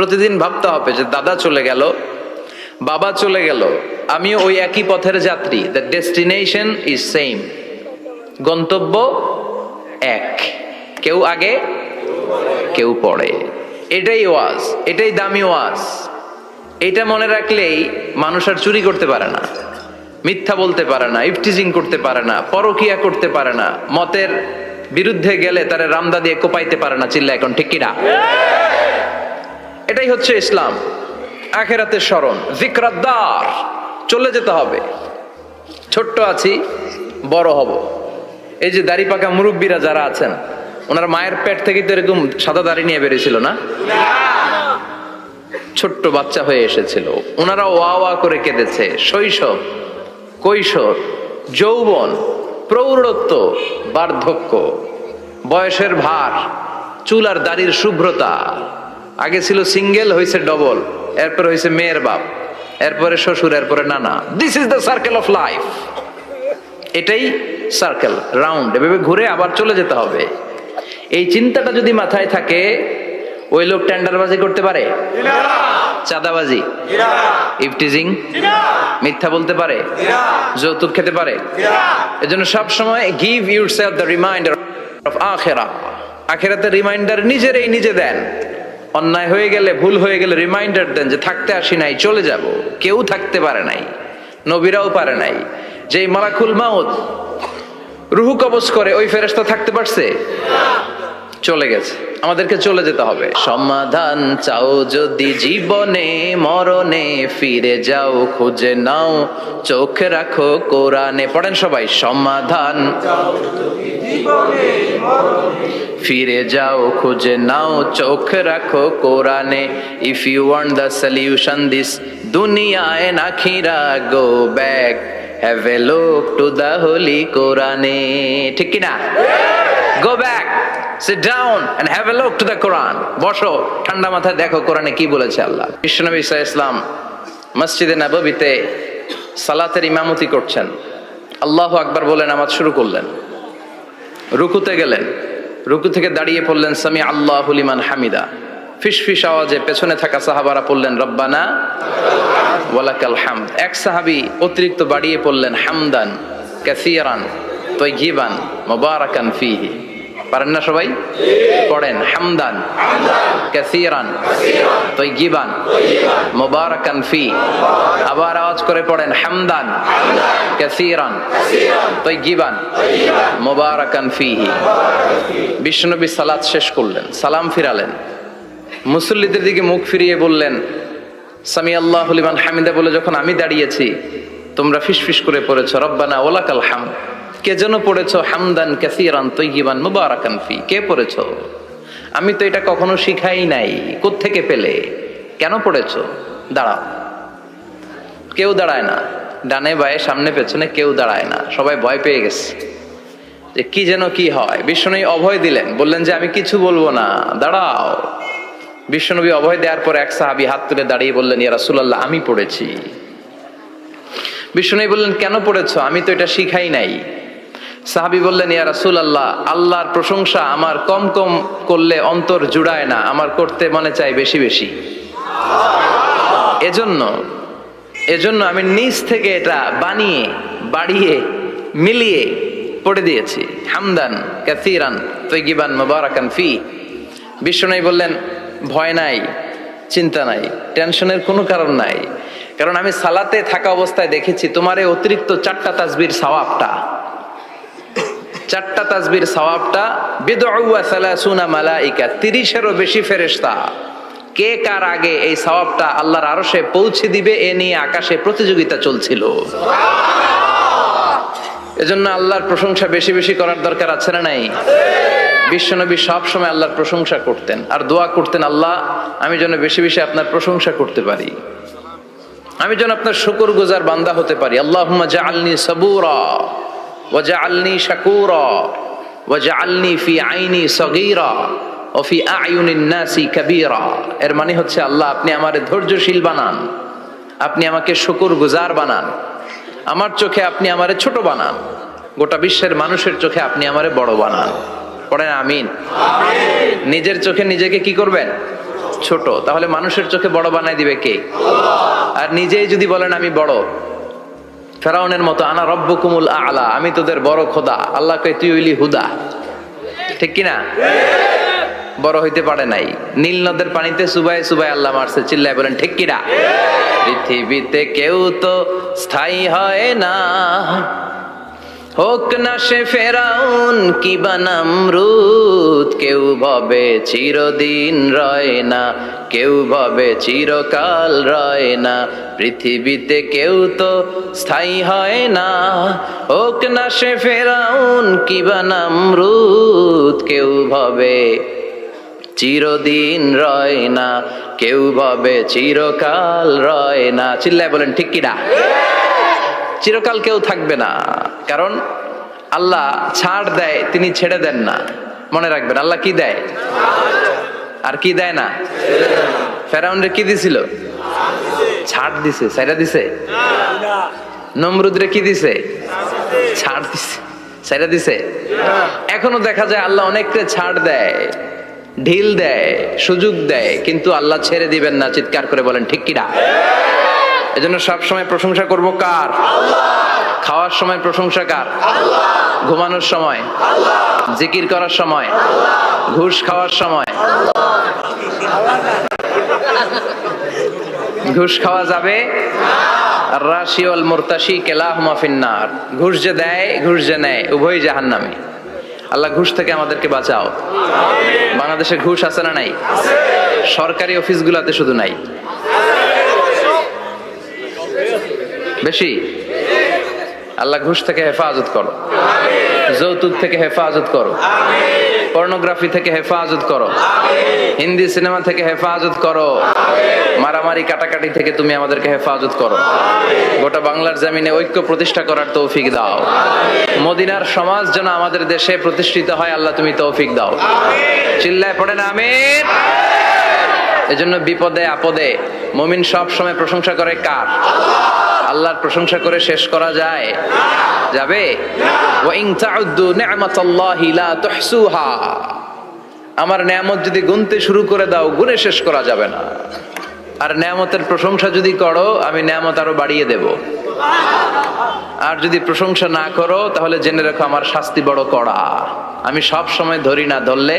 প্রতিদিন ভাবতে হবে যে দাদা চলে গেল, বাবা চলে গেল, আমিও ওই একই পথের যাত্রী। দ্য ডেস্টিনেশন ইজ সেম, গন্তব্য এক, কেউ আগে কেউ পরে। এটাই ওয়াজ, এটাই দামি ওয়াজ। এটা মনে রাখলেই মানুষ আর চুরি করতে পারে না, মিথ্যা বলতে পারে না, ইফটিজিং করতে পারে না, পরকিয়া করতে পারে না, মতের বিরুদ্ধে গেলে তারে রামদা দিয়ে কোপাইতে পারে না। চিল্লা এখন ঠিক কিনা? এটাই হচ্ছে ইসলাম। আখিরাতের স্মরণ, যিকরাদ্দার, চলে যেতে হবে। ছোট্ট আছি, বড় হব। এই যে দাড়ি পাকা মুরব্বীরা যারা আছেন, ওনার মায়ের পেট থেকে তো এরকম সাদা দাড়ি নিয়ে বেরিয়েছিল না? ছোট্ট বাচ্চা হয়ে এসেছিল, ওনারা ওয়া ওয়া করে কেঁদেছে। শৈশব, কৈশোর, যৌবন, প্রৌঢ়ত্ব, বার্ধক্য, বয়সের ভার, চুল আর দাড়ির শুভ্রতা। আগে ছিল সিঙ্গেল, হয়েছে ডবল, এরপর হয়েছে মেয়ের বাপ, এরপরে শ্বশুর, এরপরে নানা। This is the circle of life. এটাই সার্কেল, রাউন্ড, এভাবে ঘুরে আবার চলে যেতে হবে। এই চিন্তাটা যদি মাথায় থাকে, ওই লোক টেন্ডারবাজি করতে পারে, চাঁদাবাজি, ইফটিজিং, মিথ্যা বলতে পারে, যৌতুক খেতে পারে। এজন্য সব সময় give yourself the reminder of আখিরাহ। আখিরাতের রিমাইন্ডার নিজেরই নিজে দেন। অন্যায় হয়ে গেলে, ভুল হয়ে গেলে রিমাইন্ডার দেন যে থাকতে আসি নাই, চলে যাব। কেউ থাকতে পারে নাই, নবীরাও পারে নাই। যেই মালাকুল মাউত রুহু কবজ করে, ওই ফেরেশতা থাকতে পারছে? চলে গেছে। আমাদেরকে চলে যেতে হবে। সমাধান চাও যদি জীবনে মরণে, ফিরে যাও খুঁজে নাও, চোখ রাখো কোরআনে। পড়েন সবাই, সমাধান ফিরে যাও খুঁজে নাও, চোখ রাখো কোরআনে। If you want the solution this দুনিয়া এন্ড আখিরা, go back, have a look to the holy কোরআনে। ঠিক কি না? Go back, sit down and have a look to the Quran. বসো, ঠান্ডা মাথায় দেখো কোরআনে কি বলেছে আল্লাহ। বিশ্বনবী সাল্লাল্লাহু আলাইহি ওয়াসাল্লাম মসজিদে নববীতে সালাতের ইমামতি করছেন। আল্লাহু আকবার বলে নামাজ শুরু করলেন। রুকুতে গেলেন, রুকু থেকে দাঁড়িয়ে পড়লেন সামি আল্লাহু লিমান হামিদা। ফিসফিস আওয়াজে পেছনে থাকা সাহাবারা পড়লেন রব্বানা ওয়ালাকাল হামদ। এক সাহাবী অতিরিক্ত বাড়িয়ে পড়লেন হামদান কাসীরান তাইয়িবান মুবারাকান ফীহি। পারেন না সবাই? পড়েন, হামদান কাসীরান তাইয়িবান মুবারাকান ফী। আবার আওয়াজ করে পড়েন, হামদান কাসীরান তাইয়িবান মুবারাকান ফীহি। বিশ্বনবী সালাত শেষ করলেন, সালাম ফিরালেন, মুসল্লিদের দিকে মুখ ফিরিয়ে বললেন সামি আল্লাহু লিমান হামিদা বলে যখন আমি দাঁড়িয়েছি, তোমরা ফিসফিস করে পড়েছো রব্বানা ওয়ালাকাল হামদ। কে যেন পড়েছো হামদান কাসীরান তাইয়িবান মুবারাকান ফী। কে পড়েছো? আমি তো এটা কখনো শিখাই নাই, কোত্থেকে পেলে? কেন পড়েছো? দাঁড়াও। কেউ দাঁড়ায় না, ডানে বায়ে সামনে পেছনে কেউ দাঁড়ায় না। সবাই ভয় পেয়ে গেছে যে কি যেন কি হয়। বিশ্বনবী অভয় দিলেন, বললেন যে আমি কিছু বলবো না, দাঁড়াও। বিশ্বনবী অভয় দেওয়ার পর এক সাহাবী হাত তুলে দাঁড়িয়ে বললেন, ইয়া রাসূলুল্লাহ, আমি পড়েছি। বিশ্বনবী বললেন, কেন পড়েছো? আমি তো এটা শিখাই নাই। সাহাবী বললেন, ইয়া রাসূলুল্লাহ, আল্লাহর প্রশংসা আমার কম কম করলে অন্তর জুড়ায় না, আমার করতে মনে চাই বেশি বেশি। এজন্য আমি নিজ থেকে এটা বানিয়ে বাড়িয়ে মিলিয়ে পড়ে দিয়েছি, হামদান কাসীরান তাইয়িবান মুবারাকান ফী। বিশ্বনবী বললেন, ভয় নাই, চিন্তা নাই, টেনশনের কোনো কারণ নাই, কারণ আমি সালাতে থাকা অবস্থায় দেখেছি তোমার এই অতিরিক্ত 4টা তাসবির সওয়াবটা, 4টা তাসবির সওয়াবটা বিদউ ওয়া 30 মালাইকা, 30-এরও বেশি ফেরেশতা কে কার আগে এই সওয়াবটা আল্লাহর আরশে পৌঁছে দিবে এ নিয়ে আকাশে প্রতিযোগিতা চলছিল। এজন্য আল্লাহর প্রশংসা বেশি বেশি করার দরকার আছে না নাই? বিশ্বনবী সব সময় আল্লাহর প্রশংসা করতেন আর দোয়া করতেন, আল্লাহ আমি যেন বেশি বেশি আপনার প্রশংসা করতে পারি, আমি যেন আপনার শুকরগুজার বান্দা হতে পারি। আল্লাহুম্মা জাআলনি সাবুরা ওয়া জাআলনি শাকুরা ওয়া জাআলনি ফি আইনি সগীরা ওয়া ফি আ'য়ুনিন নাসি কাবীরা। এর মানে হচ্ছে, আল্লাহ আপনি আমারে ধৈর্যশীল বানান, আপনি আমাকে শুকরগুজার বানান, আমার চোখে আপনি আমারে ছোট বানান, গোটা বিশ্বের মানুষের চোখে আপনি আমারে বড় বানান। পড়েন আমিন। নিজের চোখে নিজেকে কি করবেন? ছোট, তাহলে মানুষের চোখে বড় বানাই দিবে কে? আর নিজেই যদি বলেন আমি বড়, ফেরাউনের মতো, আনা রব্বুকুমুল আ'লা, আমি তোদের বড় খোদা, আল্লাহ কয় তুই হইলি হুদা, ঠিক কিনা? বড় হইতে পারে নাই। নীল নদের পানিতে সুবাই সুবাই আল্লাহ মারছে, চিল্লায় বলেন ঠিক কিনা? পৃথিবীতে কেউ তো স্থায়ী হয় না, হোক না সে ফেরাউন কিবা নমরুদ, কেউ ভাবে চিরদিন রয় না, কেউ ভাবে চিরকাল রয় না। পৃথিবীতে কেউ তো স্থায়ী হয় না, হোক না সে ফেরাউন কিবা নমরুদ, কেউ ভাবে চিরদিন রয় না, কেউ ভাবে চিরকাল রয় না। চিল্লায় বলেন ঠিক কিনা? চিরকাল কেউ থাকবে না, কারণ আল্লাহ ছাড় দেয়, তিনি ছেড়ে দেন না। মনে রাখবেন, আল্লাহ কি দেয় আর কি দেয় না। ফেরাউনরে কি দিছিল? ছাড় দিছে, ছাইড়া দিছে। নমরুদরে কি দিছে? ছাড় দিছে, ছাইড়া দিছে। এখনো দেখা যায় আল্লাহ অনেককে ছাড় দেয়, ঢিল দেয়, সুযোগ দেয়, কিন্তু আল্লাহ ছেড়ে দিবেন না। চিৎকার করে বলেন ঠিক কিনা? এজন্য সব সময় প্রশংসা করব কার? খাওয়ার সময় প্রশংসা কার? ঘুমানোর সময়, জিকির করার সময়, ঘুষ খাওয়ার সময়। ঘুষ খাওয়া যাবে? রাশি ওয়াল মুরতাশি কিলাহুমা ফিন্নার। ঘুষ যে দেয়, ঘুষ যে নেয়, উভয়ই জাহান্নামী। আল্লাহ ঘুষ থেকে আমাদেরকে বাঁচাও। বাংলাদেশে ঘুষ আছে না নাই? সরকারি অফিসগুলোতে শুধু নাই, বেশি। আল্লাহ ঘুষ থেকে হেফাজত করো, যৌতুক থেকে হেফাজত করো, পর্নোগ্রাফি থেকে হেফাজত করো, হিন্দি সিনেমা থেকে হেফাজত করো, মারামারি কাটাকাটি থেকে তুমি আমাদেরকে হেফাজত করো। গোটা বাংলার জমিনে ঐক্য প্রতিষ্ঠা করার তৌফিক দাও। মদিনার সমাজ যেন আমাদের দেশে প্রতিষ্ঠিত হয়, আল্লাহ তুমি তৌফিক দাও। চিল্লায় পড়েন আমিন। এজন্য বিপদে আপদে মুমিন সব সময় প্রশংসা করে কার? আল্লাহর প্রশংসা করে শেষ করা যায়? যাবে? ওয়া ইন তাউদ্দু নি'মাতাল্লাহি লা তুহসুহা। আমার নেয়ামত যদি গুনতে শুরু করে দাও, গুনে শেষ করা যাবে না। আর নেয়ামতের প্রশংসা যদি করো, আমি নেয়ামত আরো বাড়িয়ে দেব। আর যদি প্রশংসা না করো, তাহলে জেনে রাখো আমার শাস্তি বড় কড়া। আমি সব সময় ধরি না, ধরলে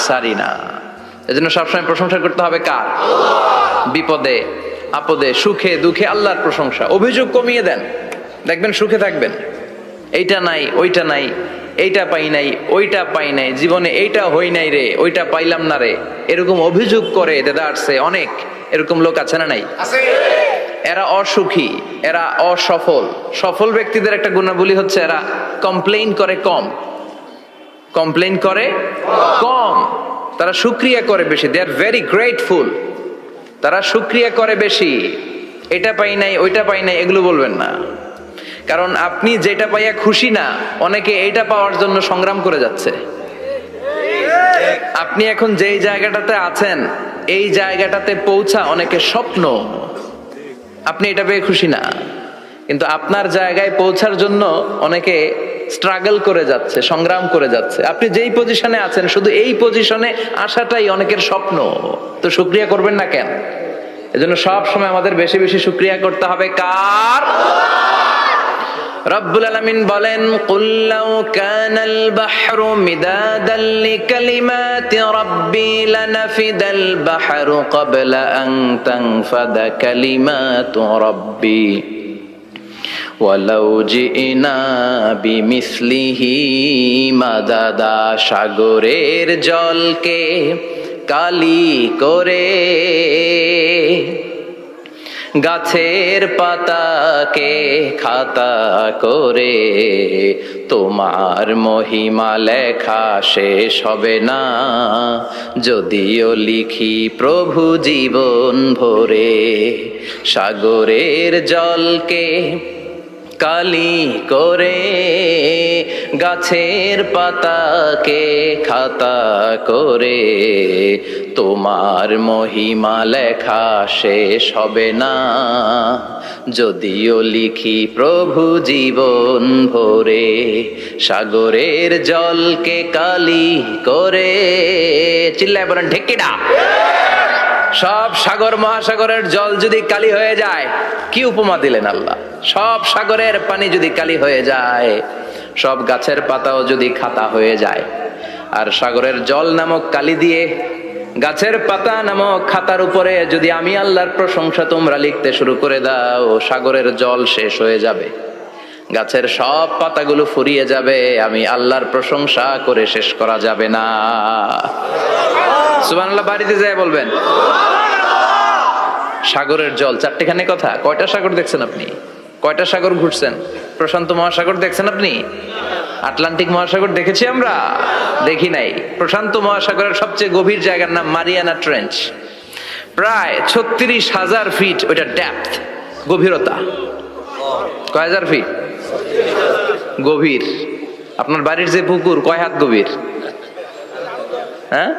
সারি না। এজন্য সবসময় প্রশংসা করতে হবে কার? বিপদে আপদে, সুখে দুঃখে আল্লাহর প্রশংসা। অভিযোগ কমিয়ে দেন, দেখবেন সুখে থাকবেন। এইটা নাই, ওইটা নাই, এইটা পাই নাই, ওইটা পাই নাই, জীবনে এইটা হই নাই রে, ওইটা পাইলাম না রে, এরকম অভিযোগ করে দেদারসে অনেক। এরকম লোক আছে না নাই? এরা অসুখী, এরা অসফল। সফল ব্যক্তিদের একটা গুণাবলী হচ্ছে এরা কমপ্লেইন করে কম, কমপ্লেইন করে কম, তারা শুকরিয়া করে বেশি। দে আর ভেরি গ্রেটফুল। তারা শুকরিয়া করে বেশি। এটা পাই নাই, ওইটা পাই নাই, এগুলো বলবেন না। কারণ আপনি যেটা পাইয়া খুশি না, অনেকে এইটা পাওয়ার জন্য সংগ্রাম করে যাচ্ছে। আপনি এখন যেই জায়গাটাতে আছেন, এই জায়গাটাতে পৌঁছা অনেকে স্বপ্ন। আপনি এটা পেয়ে খুশি না, কিন্তু আপনার জায়গায় পৌঁছার জন্য অনেকে স্ট্রাগল করে যাচ্ছে, সংগ্রাম করে যাচ্ছে। আপনি যেই পজিশনে আছেন, শুধু এই পজিশনে আসাটাই অনেকের স্বপ্ন। তো শুকরিয়া করবেন না কেন? এজন্য সব সময় আমাদের বেশি বেশি শুকরিয়া করতে হবে কার? রব্বুল আলামিন বলেন, কুল লাউ কানাল বাহরু মিদাদাল লিকালিমাতি রাব্বি লানাফিদাল বাহরু ক্বাবলা আন তানফাদা কালিমাতু রাব্বি ওয়ালাউ জিনা বিমিসলিহি মাদাদা। সাগরের জলকে কালি করে, গাছের পাতাকে খাতা করে, তোমার মহিমা লেখা শেষ হবে না, যদিও লিখি প্রভু জীবন ভরে। সাগরের জলকে কালি করে, গাছের পাতাকে খাতা করে, তোমার মহিমা লেখা শেষ হবে না, যদিও লিখি প্রভু জীবন ভরে। সাগরের জলকে কালি করে। চিল্লায় বলেন ঠিক কিনা? সব সাগর মহাসাগরের জল যদি কালি হয়ে যায়, কি উপমা দিলেন আল্লাহ! সব সাগরের পানি যদি কালি হয়ে যায়, সব গাছের পাতাও যদি খাতা হয়ে যায়, আর সাগরের জল নামক কালি দিয়ে গাছের পাতা নামক খাতার উপরে যদি আমি আল্লাহর প্রশংসা তোমরা লিখতে শুরু করে দাও, সাগরের জল শেষ হয়ে যাবে, গাছের সব পাতাগুলো ফুরিয়ে যাবে, আমি আল্লাহর প্রশংসা করে শেষ করা যাবে না। সুবহানাল্লাহ বাড়িতে যায় বলবেন। সাগরের জল, চারটেখানে কথা। কয়টা সাগর দেখছেন আপনি? কয়টা সাগর ঘুরছেন? প্রশান্ত মহাসাগর দেখছেন আপনি? আটলান্টিক মহাসাগর দেখেছি আমরা? দেখি নাই। প্রশান্ত মহাসাগরের সবচেয়ে গভীর জায়গার নাম মারিয়ানা ট্রেঞ্চ। প্রায় 36,000 ফিট ওইটা ডেপথ, গভীরতা। কয় হাজার ফিট গভীর? আপনার বাড়ির যে পুকুর কয় হাত গভীর? হ্যাঁ,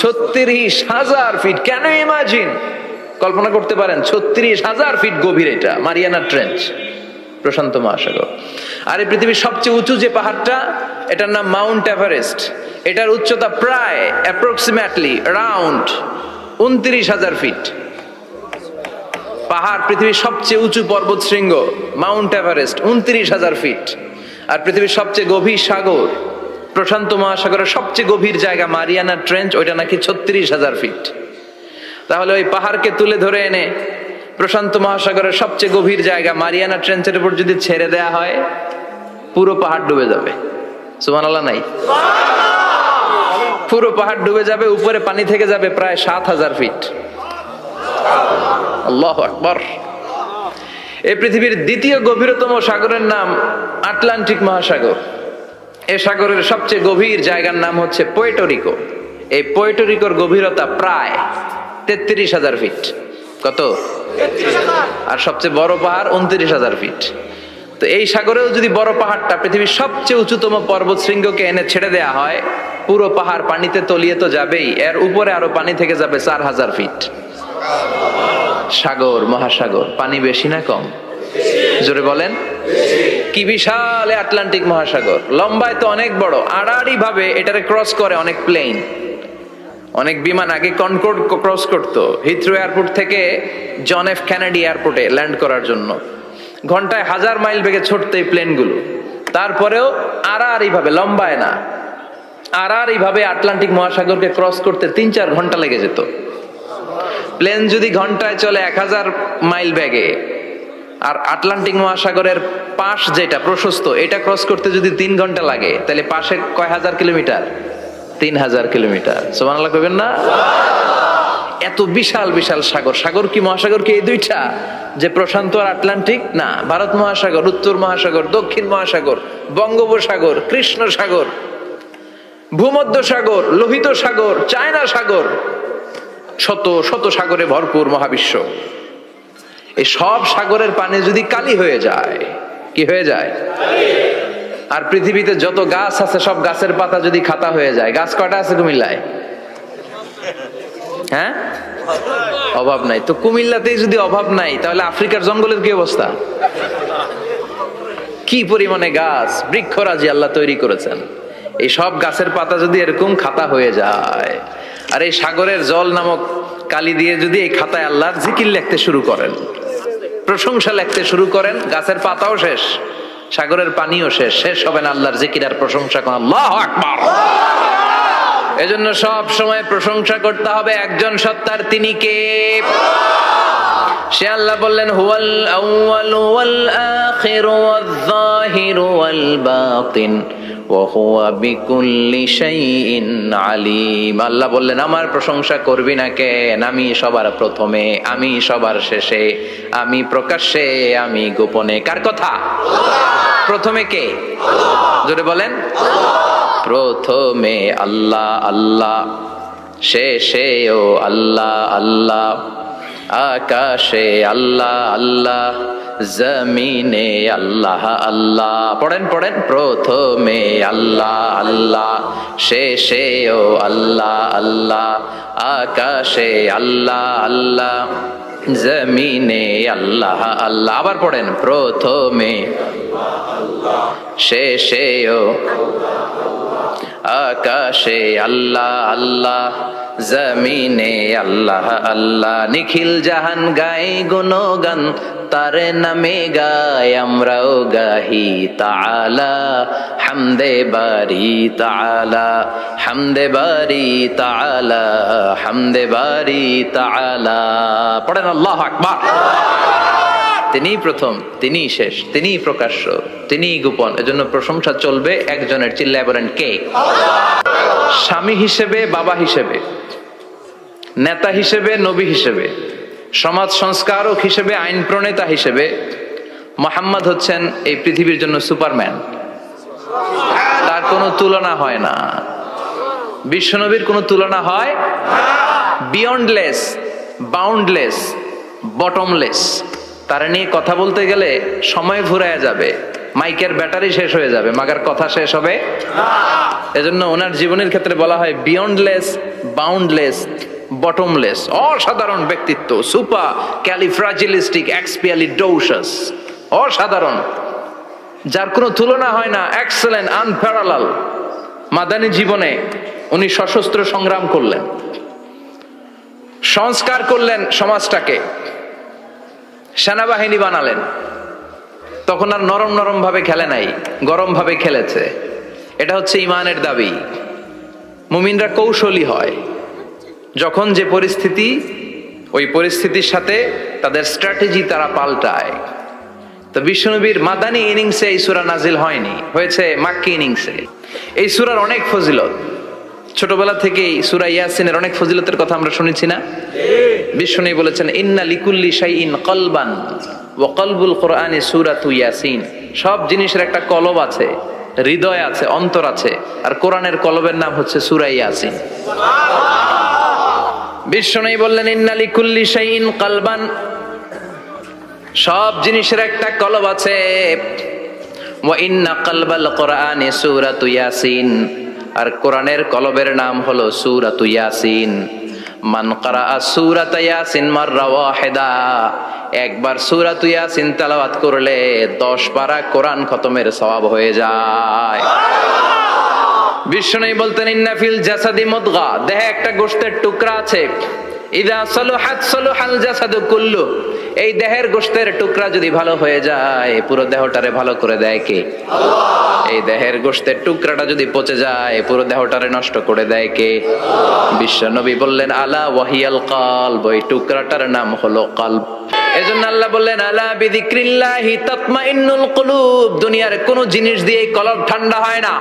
36,000 ফিট। কেন ইমাজিন, কল্পনা করতে পারেন 36,000 ফিট গভীর এটা মারিয়ানা ট্রেঞ্চ, প্রশান্ত মহাসাগর। আর এই পৃথিবীর সবচেয়ে উঁচু যে পাহাড়টা, এটার নাম মাউন্ট এভারেস্ট। এটার উচ্চতা প্রায় অ্যাপ্রক্সিমেটলি রাউন্ড 29,000 ফিট। পাহাড়, পৃথিবীর সবচেয়ে উঁচু পর্বত শৃঙ্গ মাউন্ট এভারেস্ট 29,000 ফিট। আর পৃথিবীর সবচেয়ে গভীর সাগর, প্রশান্ত মহাসাগরের সবচেয়ে গভীর জায়গা মারিয়ানা ট্রেঞ্চ, ওইটা নাকি 36,000 ফিট। তাহলে ওই পাহাড়কে তুলে ধরে এনে প্রশান্ত মহাসাগরের সবচেয়ে গভীর জায়গা মারিয়ানা ট্রেঞ্চের উপর যদি ছেড়ে দেয়া হয়, পুরো পাহাড় ডুবে যাবে। সুবহানাল্লাহ নাই? পুরো পাহাড় ডুবে যাবে, উপরে পানি থেকে যাবে প্রায় 7,000 ফিট। আল্লাহু আকবার। এই পৃথিবীর দ্বিতীয় গভীরতম সাগরের নাম আটলান্টিক মহাসাগর। এই সাগরের সবচেয়ে গভীর জায়গার নাম হচ্ছে পুয়ের্টো। এই পুয়ের্টো গভীরতা প্রায় 33,000 ফিট। কত? আর সবচেয়ে বড় পাহাড় 29,000 ফিট। তো এই সাগরেও যদি বড় পাহাড়টা, পৃথিবীর সবচেয়ে উঁচুতম পর্বত শৃঙ্গকে এনে ছেড়ে দেয়া হয়, পুরো পাহাড় পানিতে তলিয়ে তো যাবেই, এর উপরে আরো পানি থেকে যাবে 4,000 ফিট। সাগর, মহাসাগর, পানি বেশি না কম? জোরে বলেন। কি বিশাল আটলান্টিক মহাসাগর! লম্বায় তো অনেক বড়, আড়াআড়ি ভাবে এটারে ক্রস করে অনেক প্লেন, অনেক বিমান। আগে কনকর্ড ক্রস করতো হিথ্রো এয়ারপোর্ট থেকে জন এফ কেনেডি এয়ারপোর্টে ল্যান্ড করার জন্য। ঘন্টায় 1000 মাইল বেগে ছুটতো এই প্লেনগুলো। তারপরেও আড়াআড়ি ভাবে, লম্বায় না, আড়াআড়ি ভাবে আটলান্টিক মহাসাগরকে ক্রস করতে 3-4 ঘন্টা লেগে যেত। প্লেন যদি ঘন্টায় চলে 1000 মাইল বেগে, আর আটলান্টিক মহাসাগরের পাশ যেটা প্রশস্ত, এটা ক্রস করতে যদি 3 ঘন্টা লাগে, তাহলে পাশে কয় হাজার কিলোমিটার? 3,000 কিলোমিটার। সুবহানাল্লাহ কইবেন না? এত বিশাল বিশাল সাগর। সাগর কি, মহাসাগর কি এই দুইটা, যে প্রশান্ত আর আটলান্টিক? না, ভারত মহাসাগর, উত্তর মহাসাগর, দক্ষিণ মহাসাগর, বঙ্গোপসাগর, কৃষ্ণ সাগর, ভূমধ্য সাগর, লোহিত সাগর, চায়না সাগর, শত শত সাগরে ভরপুর মহাবিশ্ব। এই সব সাগরের পানি যদি কালি হয়ে যায়, কি হয়ে যায়? আর পৃথিবীতে যত গাছ আছে, সব গাছের পাতা যদি খাতা হয়ে যায়, গাছ কয়টা আছে কুমিল্লায়? হ্যাঁ, অভাব নাই। তো কুমিল্লাতেই যদি অভাব নাই, তাহলে আফ্রিকার জঙ্গলের কি অবস্থা? কি পরিমাণে গাছ, বৃক্ষরাজি আল্লাহ তৈরি করেছেন। এই সব গাছের পাতা যদি এরকম খাতা হয়ে যায়, আর এই সাগরের জল নামক কালি দিয়ে যদি এই খাতায় আল্লাহর জিকির লিখতে শুরু করেন, প্রশংসা লিখতে শুরু করেন, গাছের পাতাও শেষ, সাগরের পানিও শেষ, শেষ হবে না আল্লাহর জিকির আর প্রশংসা করেন। আল্লাহু আকবার। এজন্য সব সময় প্রশংসা করতে হবে একজন সত্তার। তিনি কে? সে আল্লাহ বললেন, হুয়াল আউয়ালু ওয়াল আখিরু ওয়াল যাহিরু ওয়াল বাতিন ওয়া হুয়া বিকুল্লি শাইইন আলিম। আল্লাহ বললেন, আমার প্রশংসা করবি না কেন? আমি সবার প্রথমে, আমি সবার শেষে, আমি প্রকাশ্যে, আমি গোপনে। কার কথা? প্রথমে কে? জোরে বলেন। প্রথমে আল্লাহ আল্লাহ, শেষেও আল্লাহ আল্লাহ, আকাশে আল্লাহ আল্লাহ, জমিনে আল্লাহ আল্লাহ। পড়েন পড়েন। প্রথমে আল্লাহ আল্লাহ, শেষেও আল্লাহ আল্লাহ, আকাশে আল্লাহ আল্লাহ, জমিনে আল্লাহ আল্লাহ। আবার পড়েন। প্রথমে, শেষেও আকাশে আল্লাহ আল্লাহ, জমিনে আল্লাহ আল্লাহ, নিখিল জাহান গাই গুণগান, তার নামে গায় আমরাও গাহি তাআলা, হামদে বারি তাআলা, হামদে বারি তাআলা, হামদে বারি তাআলা। পড়েন আল্লাহু আকবার। তিনিই প্রথম, তিনিই শেষ, তিনিই প্রকাশ্য, তিনিই গোপন। এজন্য প্রশংসা চলবে একজনের। চিল্লায় বলেন কে? স্বামী হিসেবে, বাবা হিসেবে, নেতা হিসেবে, নবী হিসেবে, সমাজ সংস্কারক হিসেবে, আইন প্রণেতা হিসেবে মুহাম্মদ হচ্ছেন এই পৃথিবীর জন্য সুপারম্যান। তার কোনো তুলনা হয় না। বিশ্বনবীর কোনো তুলনা হয় বিয়ন্ডলেস, বাউন্ডলেস, বটমলেস। তার নিয়ে কথা বলতে গেলে সময় ফুরায় যাবে, মাইকের ব্যাটারি শেষ হয়ে যাবে, মাগার কথা শেষ হবে না। এজন্য ওনার জীবনের ক্ষেত্রে বলা হয় বিয়ন্ডলেস, বাউন্ডলেস, বটমলেস। অসাধারণ ব্যক্তিত্ব, সুপার ক্যালিফ্রাজিলিস্টিক এক্সপিয়ালিডোসাস, অসাধারণ, যার কোনো তুলনা হয় না, এক্সেলেন্ট, আনপ্যারালাল। মাদানী জীবনে উনি সশস্ত্র সংগ্রাম করলেন, সংস্কার করলেন সমাজটাকে, সেনাবাহিনী বানালেন। তখন আর নরম নরম ভাবে খেলে নাই, গরম ভাবে খেলেছে। এটা হচ্ছে ইমানের দাবি। মুমিনরা কৌশলী হয়। যখন যে পরিস্থিতি, ওই পরিস্থিতির সাথে তাদের স্ট্র্যাটেজি তারা পাল্টায়। তো বিশ্বনবীর মাদানী ইনিংসে এই সূরা নাজিল হয়নি, হয়েছে মাক্কি ইনিংসে। এই সূরার অনেক ফজিলত। ছোটবেলা থেকেই সূরা ইয়াসিনের অনেক ফজিলতের কথা আমরা শুনেছি না? বিশ্বনবী বলেছেন ইন্না লিকুল্লি শাইইন কলবান ওয়া কলবুল কোরআনি সূরাতু ইয়াসিন। সব জিনিসের একটা কলব আছে, হৃদয় আছে, অন্তর আছে, আর কোরআনের কলবের নাম হচ্ছে সূরা ইয়াসিন। বিশ্বনবী বললেন ইন্না লিকুল্লি শাইইন কলবান, সব জিনিসের একটা কলব আছে। ওয়া ইন্না কলবাল কোরআনি সূরাতু ইয়াসিন, আর কোরআনের কলবের নাম হলো সূরাতু ইয়াসিন। মান ক্বারাআ সূরাতা ইয়াসিন মাররা ওয়াহিদা, একবার সূরাতু ইয়াসিন তেলাওয়াত করলে 10 পারা কোরআন খতমের সওয়াব হয়ে যায়। বিশ্বনবী বলতেন ইন্না ফিল জাসাদি মুদগা, দেহে একটা গোশতের টুকরা আছে। ইযা সালুহাত সালুহাল জাসাদু কুল্লু, এই দেহের গোশতের টুকরা যদি ভালো হয়ে যায়, পুরো দেহটারে ভালো করে দেয় কে? আল্লাহ। এই দেহের গোশতের টুকরাটা যদি পচে যায়, পুরো দেহটারে নষ্ট করে দেয় কে? বিশ্বনবী বললেন আলা ওয়াহিয়াল কলব, এই টুকরাটার নাম হলো কলব। এজন্য আল্লাহ বললেন আলা বিযিক্রিল্লাহি তাতমাইন্নুল কুলুব। দুনিয়ার কোন জিনিস দিয়ে কলব ঠান্ডা হয় না,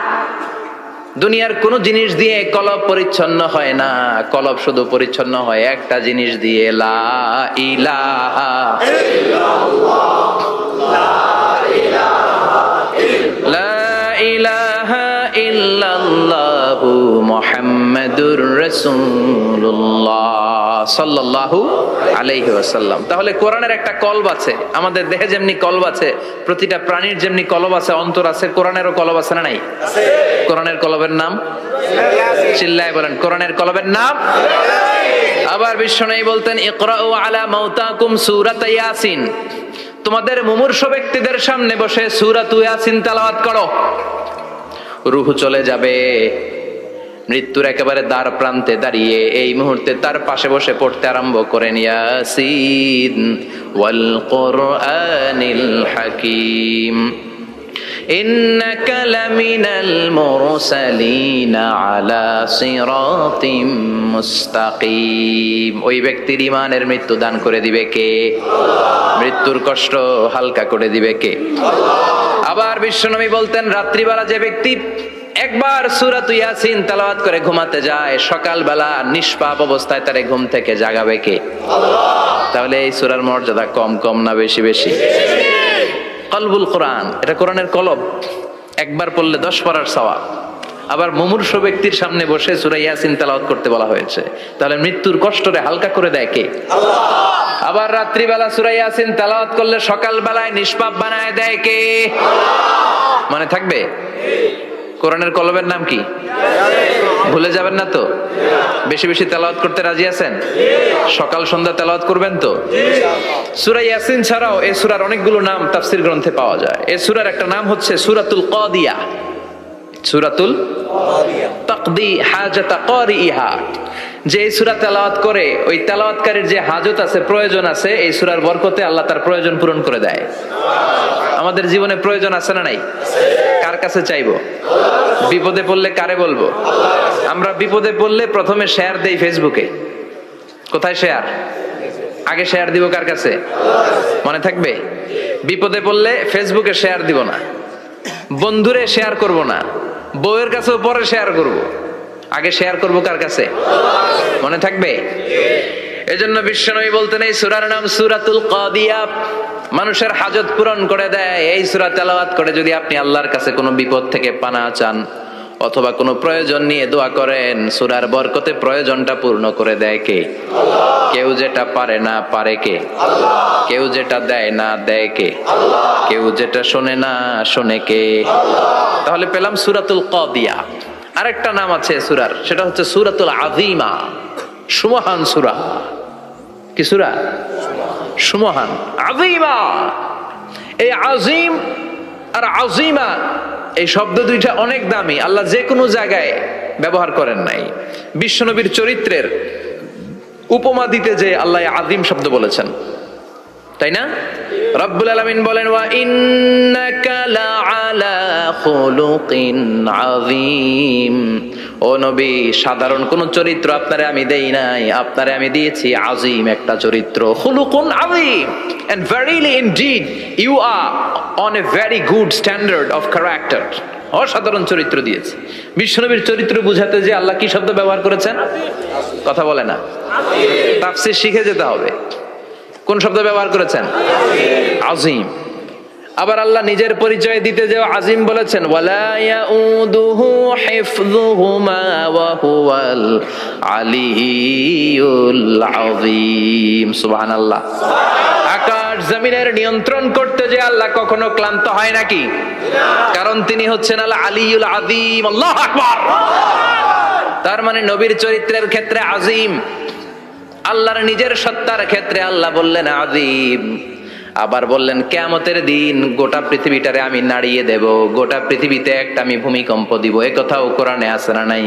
দুনিয়ার কোন জিনিস দিয়ে কলব পরিচ্ছন্ন হয় না। কলব শুধু পরিচ্ছন্ন হয় একটা জিনিস দিয়ে, লা ইলাহা ইল্লাল্লাহ, লা ইলাহা ইল্লাল্লাহু মুহাম্মাদুর রাসূলুল্লাহ সাল্লাল্লাহু আলাইহি ওয়াসাল্লাম। তাহলে কোরআনের একটা কলব আছে। আমাদের দেহে যেমনি কলব আছে, প্রতিটা প্রাণীর যেমনি কলব আছে, অন্তর আছে, কোরআনেরও কলব আছে না নাই? আছে। কোরআনের কলবের নাম? চিল্লায় বলেন, কোরআনের কলবের নাম? আবার বিশ্বনবী বলতেন ইকরাউ আলা মাউতাকুম সূরাত ইয়াসিন, তোমাদের মুমূর্ষু ব্যক্তিদের সামনে বসে সূরাত ইয়াসিন তেলাওয়াত করো। রূহ চলে যাবে, মৃত্যুর একেবারে দ্বার প্রান্তে দাঁড়িয়ে এই মুহূর্তে তার পাশে বসে পড়তে আরম্ভ করেন ইয়াসিন ওয়াল কোরআনিল হাকীম ইন্নাকা লামিনাল মুরসালিনা আলা সিরাতিম মুস্তাকিম। ওই ব্যক্তির ঈমানের মৃত্যু দান করে দিবে কে? আল্লাহ। মৃত্যুর কষ্ট হালকা করে দিবে কে? আল্লাহ। আবার বিশ্বনবী বলতেন রাত্রিবেলা যে ব্যক্তি একবার সূরাত ইয়াসিন তেলাওয়াত করে ঘুমাতে যায়, সকালবেলা নিষ্পাপ অবস্থায় তারে ঘুম থেকে জাগাবে কে? আল্লাহ। তাহলে এই সূরার মর্যাদা কম কম না বেশি বেশি? কলবুল কোরআন, এটা কোরআনের কলব। একবার পড়লে 10 পারার সওয়াব। আবার মুমূর্ষু ব্যক্তির সামনে বসে সূরা ইয়াসিন তেলাওয়াত করতে বলা হয়েছে। তাহলে মৃত্যুর কষ্টরে হালকা করে দেয় কে? আল্লাহ। আবার রাত্রিবেলা সূরা ইয়াসিন তেলাওয়াত করলে সকালবেলায় নিষ্পাপ বানায় দেয় কে? আল্লাহ। মানে থাকবে? কোরআনের কলবের নাম কি? ভুলে যাবেন না তো? বেশি বেশি তেলাওয়াত করতে রাজি আছেন? সকাল সন্ধ্যা তেলাওয়াত করবেন তো? সূরা ইয়াসিন ছাড়াও এই সূরার অনেকগুলো নাম তাফসীর গ্রন্থে পাওয়া যায়। এই সূরার একটা নাম হচ্ছে সূরাতুল কাদিয়া। সূরাতুল তাকদি হাজাতা কারিহা, যে এই সূরা তেলাওয়াত করে ওই তেলাওয়াতকারীর যে হাজত আছে, প্রয়োজন আছে, এই সূরার বরকতে আল্লাহ তার প্রয়োজন পূরণ করে দেয়। আমাদের জীবনে প্রয়োজন আছে না নাই? কার কাছে চাইবো? বিপদে পড়লে কারে বলবো? আমরা বিপদে পড়লে প্রথমে শেয়ার দেই ফেসবুকে। কোথায় শেয়ার? আগে শেয়ার দিব কার কাছে? মনে থাকবে? বিপদে পড়লে ফেসবুকে শেয়ার দিব না, বন্ধুরে শেয়ার করব না, বউয়ের কাছেও পরে শেয়ার করব, আগে শেয়ার করব কার কাছে? মনে থাকবে? এজন্য বিশ্বনবী বলতেন এই সূরার নাম সূরাতুল কাদিয়া, মানুষের হাজত পূরণ করে দেয়। এই সূরা তেলাওয়াত করে যদি আপনি আল্লাহর কাছে কোনো বিপদ থেকে পানা চান অথবা কোনো প্রয়োজন নিয়ে দোয়া করেন, সূরার বরকতে প্রয়োজনটা পূর্ণ করে দেয় কে? কেউ যেটা পারে না পারে কে? কেউ যেটা দেয় না দেয় কে? কেউ যেটা শোনে না শোনে কে? তাহলে পেলাম সূরাতুল কাদিয়া। আরেকটা নাম আছে সূরার, সেটা হচ্ছে সূরাতুল আযীমা, সুমহান সূরা। কি সূরা? সুমহান, আযীমা। এই আযীম আর আযীমা এই শব্দ দুইটা অনেক দামি, আল্লাহ যে কোনো জায়গায় ব্যবহার করেন নাই। বিশ্বনবীর চরিত্রের উপমা দিতে যে আল্লাহ আযীম শব্দ বলেছেন, তাই না? রব্বুল আলামিন বলেন ওয়া ইন্নাকা লাআলা খুলুকিন আযীম। ও নবী, সাধারণ কোন চরিত্র আপনারে আমি দেই নাই, আপনারে আমি দিয়েছি আযীম একটা চরিত্র, খুলুকুন আযীম। And verily indeed you are on a very good standard of character. অসাধারণ চরিত্র দিয়েছি। বিশ্বনবীর চরিত্র বুঝাতে যে আল্লাহ কি শব্দ ব্যবহার করেছেন? কথা বলে না, তাফসীর শিখে যেতে হবে। কোন শব্দ ব্যবহার করেছেন? আযীম। আবার আল্লাহ নিজের পরিচয় দিতে যে আযীম বলেছেন, ওয়ালা ইয়াউদুহু হিফযুহুমা ওয়া হুয়াল আলিয়্যুল আযীম। সুবহানাল্লাহ। আকাশ জমিনের নিয়ন্ত্রণ করতে যে আল্লাহ কখনো ক্লান্ত হয় নাকি? কারণ তিনি হচ্ছেন আল আলিয়্যুল আযীম। আল্লাহু আকবার। তার মানে নবীর চরিত্রের ক্ষেত্রে আযীম, আল্লাহর নিজের সত্তার ক্ষেত্রে আল্লাহ বললেন আযীম। আবার বললেন কিয়ামতের দিন গোটা পৃথিবীটারে আমি নাড়িয়ে দেব, গোটা পৃথিবীতে একটা আমি ভূমিকম্প দিব। এই কথাও কোরআনে আছে না নাই?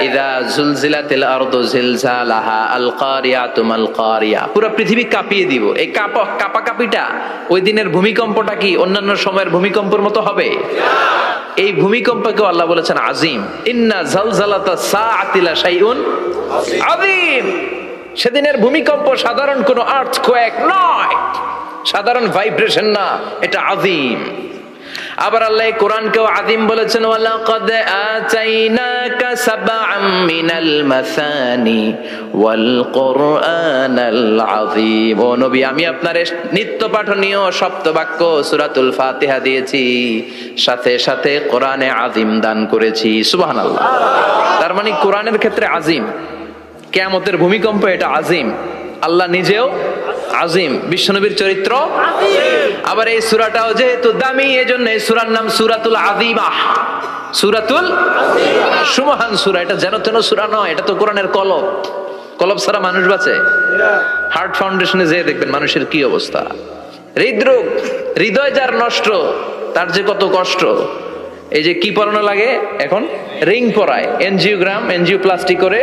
ইযা জুলজিলাতিল আরদু জিলজালাহা আল কারিয়াতু মাল কারিয়া। পুরো পৃথিবী কাঁপিয়ে দিব। এই কাঁপাকাঁপিটা ওই দিনের ভূমিকম্পটা কি অন্যান্য সময়ের ভূমিকম্পের মতো হবে? এই ভূমিকম্পকে আল্লাহ বলেছেন আযীম। ইন্না জালজালাতা সাআতি লা শাইউন আযীম। সেদিনের ভূমিকম্প সাধারণ কোনো আর্থকোয়েক নয়, সাধারণ ভাইব্রেশন না, এটা আযীম। আবার আল্লাহ কোরআনকেও আযীম বলেছেন, ওয়ালাকাদ আতাইনাকা সাবআম মিনাল মাসানি ওয়াল কুরআনাল আযীম। ও নবী, আমি আপনারে নিত্য পাঠনীয় সপ্তবাক্য সূরাতুল ফাতিহা দিয়েছি, সাথে সাথে কোরআনে আযীম দান করেছি। সুবহানাল্লাহ। তার মানে কোরআনের ক্ষেত্রে আযীম, কিয়ামতের ভূমিকম্প এটা আযীম, আল্লাহ নিজেও আযীম, বিশ্বনবীর চরিত্র আযীম। আবার এই সূরাটাও যেহেতু দামি, এজন্য এই সূরার নাম সূরাতুল আযীমা, সূরাতুল সুমহান সূরা। এটা যেন তেন সূরা নয়, এটা তো কোরআনের কলব। কলব ছাড়া মানুষ বাঁচে? হার্ট ফাউন্ডেশনে যেয়ে দেখবেন মানুষের কি অবস্থা। হৃদরোগ, হৃদয় যার নষ্ট, তার যে কত কষ্ট। এই যে কি পরানো লাগে এখন? রিং পরায়, এনজিওগ্রাম, এনজিওপ্লাস্টি করে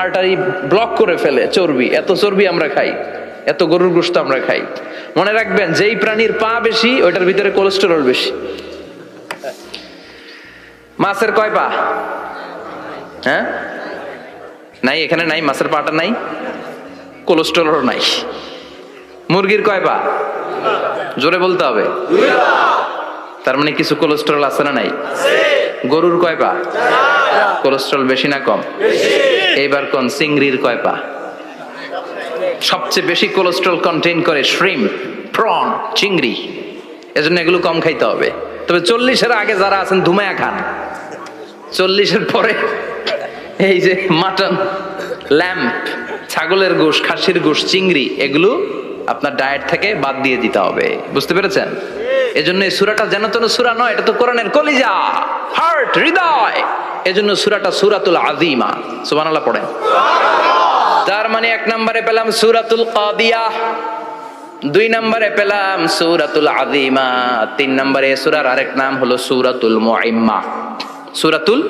আর্টারি ব্লক করে ফেলে। চর্বি, এত চর্বি আমরা খাই, এত গরুর গোশত আমরা খাই। মনে রাখবেন, যেই প্রাণীর পা বেশি ওইটার ভিতরে কোলেস্টেরল বেশি। মাছের কয় পা? হ্যাঁ, নাই, এখানে নাই, মাছের পাটা নাই, কোলেস্টেরল নাই। মুরগির কয় পা? জোরে বলতে হবে। তার মানে কিছু কোলেস্টেরল আছে না নাই? গরুর কয় পা? কোলেস্টেরল বেশি না কম? এইবার কোন চিংড়ির কয় পা? সবচেয়ে বেশি কোলেস্টেরল কন্টেইন করে শ্রিম্প, প্রন, চিংড়ি। এজন্য এগুলো কম খাইতে হবে। তবে 40-এর আগে যারা আছেন ধুমায়া খান, 40-এর পরে এই যে মাটন, ল্যাম্প, ছাগলের গোশ, খাসির গোশ, চিংড়ি, এগুলো আপনার ডায়েট থেকে বাদ দিয়ে দিতে হবে। বুঝতে পেরেছেন? এজন্য এই সূরাটা যেন তেন সূরা নয়, এটা তো কোরআনের কলিজা, হার্ট, হৃদয়। এজন্য সূরাটা সূরাতুল আযীমা। সুবহানাল্লাহ পড়েন। তার মানে 1 নম্বরে পেলাম সূরাতুল কাদিয়া, 2 নম্বরে পেলাম সূরাতুল আযীমা, 3 নম্বরে সূরার আরেক নাম হলো সূরাতুল মুইম্মা। সূরাতুল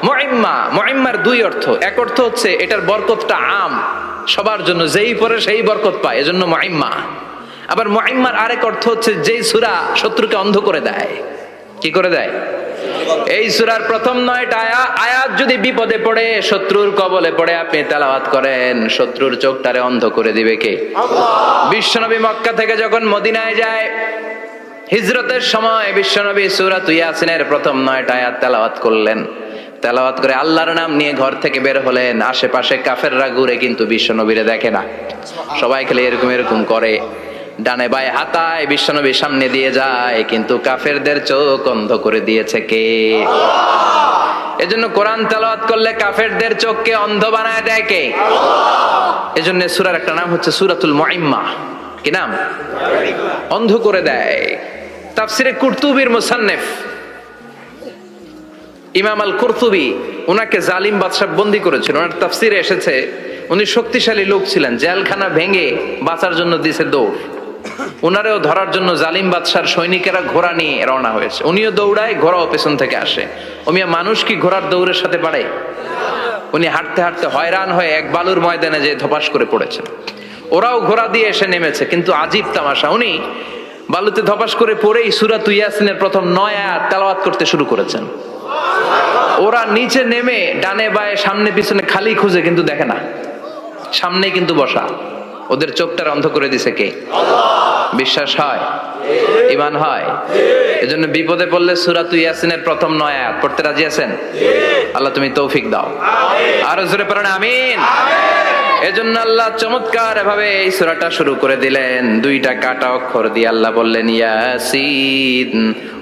মুইম্মা। মুইম্মার দুই অর্থ। এক অর্থ হচ্ছে এটার বরকতটা আম, সবার জন্য, যেই পড়ে সেই বরকত পায়, এজন্য মুইম্মা। আবার মুইম্মার আরেক অর্থ হচ্ছে যেই সূরা শত্রুকে অন্ধ করে দেয়। কি করে দেয়? এই সূরার প্রথম 9টা আয়াত যদি বিপদে পড়ে, শত্রুর কবলে পড়ে আপনি তেলাওয়াত করেন, শত্রুর চোখটারে অন্ধ করে দিবে কে? আল্লাহ। বিশ্বনবী মক্কা থেকে যখন মদিনায় যায়, হিজরতের সময় বিশ্বনবী সূরাতুল ইয়াসিনের প্রথম 9টা আয়াত তেলাওয়াত করলেন। তেলাওয়াত করে আল্লাহর নাম নিয়ে ঘর থেকে বের হলেন। আশেপাশে কাফেররা ঘুরে কিন্তু বিশ্বনবীরে দেখে না, সবাই খালি এরকম এরকম করে, ডানে বায়ে হাতায় বিশ্বনবীর সামনে দিয়ে যায়, কিন্তু কাফেরদের চোখ অন্ধ করে দিয়েছে কে? এজন্য কোরআন তেলাওয়াত করলে কাফেরদের চোখকে অন্ধ বানায় দেয় কে? এজন্য সূরার একটা নাম হচ্ছে সূরাতুল মুইম্মা। কি নাম? অন্ধ করে দেয়। তাফসিরে কুরতুবীর মুসান্নিফ ইমাম আল কুরতুবী, উনাকে জালিম বাদশা বন্দী করেছিল। ওনার তাফসিরে এসেছে উনি শক্তিশালী লোক ছিলেন, জেলখানা ভেঙে বাঁচার জন্য দিয়েছে দৌড়। উনারেও ধরার জন্য জালিম বাদশার সৈনিকেরা ঘোড়া নিয়ে রওনা হয়েছে। উনিও দৌড়ায়, ঘোড়াও পেছন থেকে আসে। ওমিয়া মানুষ কি ঘোড়ার দৌড়ের সাথে পারে? উনি হাঁটতে হাঁটতে হয়রান হয়ে এক বালুর ময়দানে যে ধপাস করে পড়েছেন। ওরাও ঘোড়া দিয়ে এসে নেমেছে, কিন্তু আজীব তামাশা, উনি বালুতে ধপাস করে পড়েই সূরাতুল ইয়াসিনের প্রথম 9 আয়াত তেলাওয়াত করতে শুরু করেছেন। ওরা নিচে নেমে ডানে বায়ে সামনে পিছনে খালি খুঁজে, কিন্তু দেখে না, সামনেই কিন্তু বসা। ওদের চোখটার অন্ধ করে দিছে কে? বিশ্বাস হয়? ঈমান হয়? এজন্য বিপদে পড়লে সূরাতুল ইয়াসিনের প্রথম 9 আয়াত পড়তে রাজি আছেন? আল্লাহ তুমি তৌফিক দাও। আরো জোরে পড়েন আমিন। এজন্য আল্লাহ চমৎকার ভাবে এই সূরাটা শুরু করে দিলেন। 2টা কাটা অক্ষর দিয়ে আল্লাহ বললেন ইয়াসিন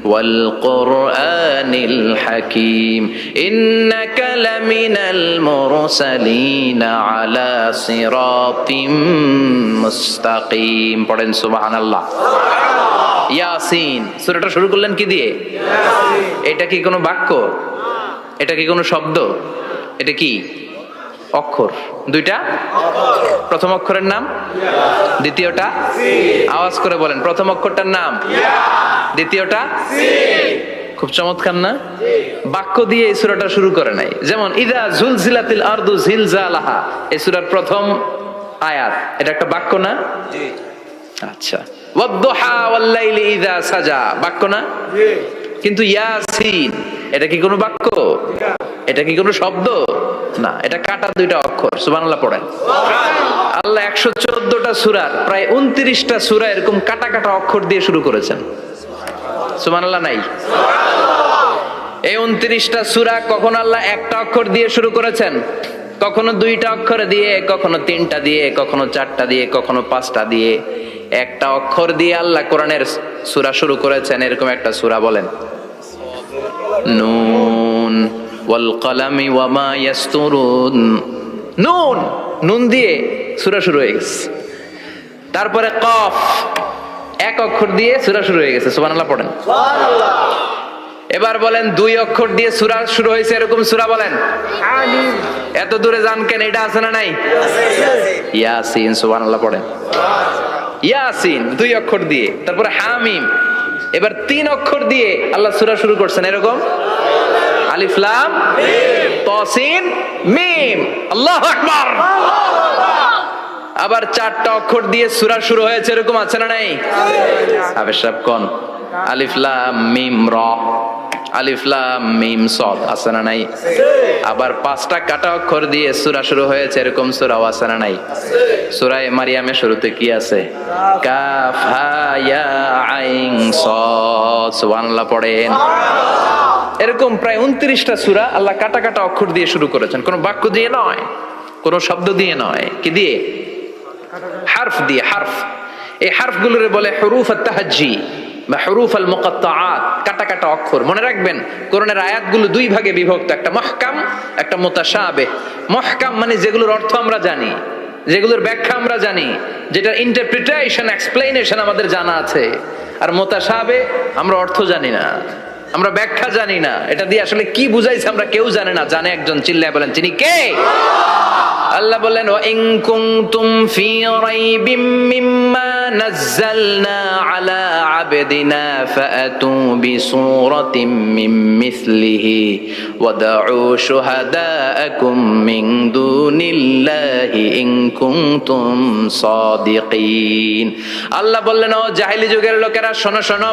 ওয়াল কুরআনিল হাকীম ইন্নাকা লামিনাল মুরসালিন আলা সিরাতিম মুস্তাকিম। পড়েন সুবহানাল্লাহ। ইয়াসিন সূরাটা শুরু করলেন কি দিয়ে? ইয়াসিন। এটা কি কোনো বাক্য? এটা কি কোনো শব্দ? এটা কি অক্ষর? 2টা। প্রথম অক্ষরের নাম, দ্বিতীয়টা আওয়াজ করে বলেন, প্রথম অক্ষরটার নাম, দ্বিতীয়টা। খুব চমৎকার না? বাক্য দিয়ে এই সূরাটা শুরু করে নাই। যেমন ইযা জুলজিলাতিল আরদু জিলজালাহা, এই সূরার প্রথম আয়াত, এটা একটা বাক্য না? জি। আচ্ছা। ওয়াদ-দুহা ওয়াল-লাইলি ইযা সাজা, বাক্য না? জি। কিন্তু ইয়াসিন এটা কি কোনো বাক্য? এটা কি কোনো শব্দ? না, এটা কাটা 2টা অক্ষর। সুবহানাল্লাহ পড়েন। আল্লাহ 114টা সূরার প্রায় 29টা সূরা এরকম কাটা কাটা অক্ষর দিয়ে শুরু করেছেন। সুবহানাল্লাহ নাই? এই 29টা সূরা কখনো আল্লাহ একটা অক্ষর দিয়ে শুরু করেছেন, কখনো 2টা অক্ষর দিয়ে, কখনো 3টা দিয়ে, কখনো 4টা দিয়ে, কখনো 5টা দিয়ে। একটা অক্ষর দিয়ে আল্লাহ কোরআনের সূরা শুরু করেছেন। এরকম একটা সূরা বলেন, নুন ওয়াল কলামি ওয়া মা ইয়াসতুরুন। নুন, নুন দিয়ে সূরা শুরু হয়ে গেছে। তারপরে কফ, এক অক্ষর দিয়ে সূরা শুরু হয়ে গেছে। সুবহানাল্লাহ পড়েন। সুবহানাল্লাহ। এবার বলেন 2 অক্ষর দিয়ে সূরা শুরু হয়েছে এরকম সূরা বলেন। আমিন। এত দূরে যান কেন? এটা আছে না নাই? ইয়াসিন। সুবহানাল্লাহ পড়েন। ইয়াসিন 2 অক্ষর দিয়ে। তারপরে হামিম। এবার 3 অক্ষর দিয়ে আল্লাহ সূরা শুরু করছেন এরকম, আলিফ লাম মিম তা সিন মিম। আল্লাহু আকবার। আবার 4টা অক্ষর দিয়ে সূরা শুরু হয়েছে এরকম আছে না নাই? আবে সব কোন? আলিফ লাম মিম রা, আলিফ লাম মিম সাদ আছে না নাই? আবার 5টা কাটা অক্ষর দিয়ে সূরা শুরু হয়েছে এরকম সূরাও আছে না নাই? সূরা মারিয়ামের শুরুতে কি আছে? কাফ হা ইয়া আইন সাদ। সুবহানাল্লাহ পড়েন। এরকম প্রায় 29টা সূরা আল্লাহ কাটা কাটা অক্ষর দিয়ে শুরু করেছেন। কোনো বাক্য দিয়ে নয়, কোনো শব্দ দিয়ে নয়। কি দিয়ে? হারফ দিয়ে। হারফ, এই হারফগুলোরে বলে হুরুফ আত-তাহাজ্জি বা হুরুফ আল মুকাত্তাআত, কাটা কাটা অক্ষর। মনে রাখবেন কোরআনের আয়াতগুলো 2 ভাগে বিভক্ত, একটা মুহকাম, একটা মুতাশাবিহ। মুহকাম মানে যেগুলোর অর্থ আমরা জানি, যেগুলোর ব্যাখ্যা আমরা জানি, যেটার ইন্টারপ্রিটেশন, এক্সপ্লেনেশন আমাদের জানা আছে। আর মুতাশাবিহ আমরা অর্থ জানি না। আমরা ব্যাখ্যা জানি না, এটা দিয়ে আসলে কি বুঝাইছে আমরা কেউ জানে না। জানে একজন, চিল্লায় বলেন তিনি কে? আল্লাহ বললেন ওয়া ইন কুনতুম ফি রাইবিম মিম্মা নাযালনা আলা আবদিনা ফাআতু বিসূরাতিম মিন মিসলিহি ওয়াদউ শুহাদাআকুম মিন দুনিল্লাহি ইন কুনতুম সাদিকিন। আল্লাহ বললেন ও জাহেলি যুগের লোকেরা, শোনো শোনো,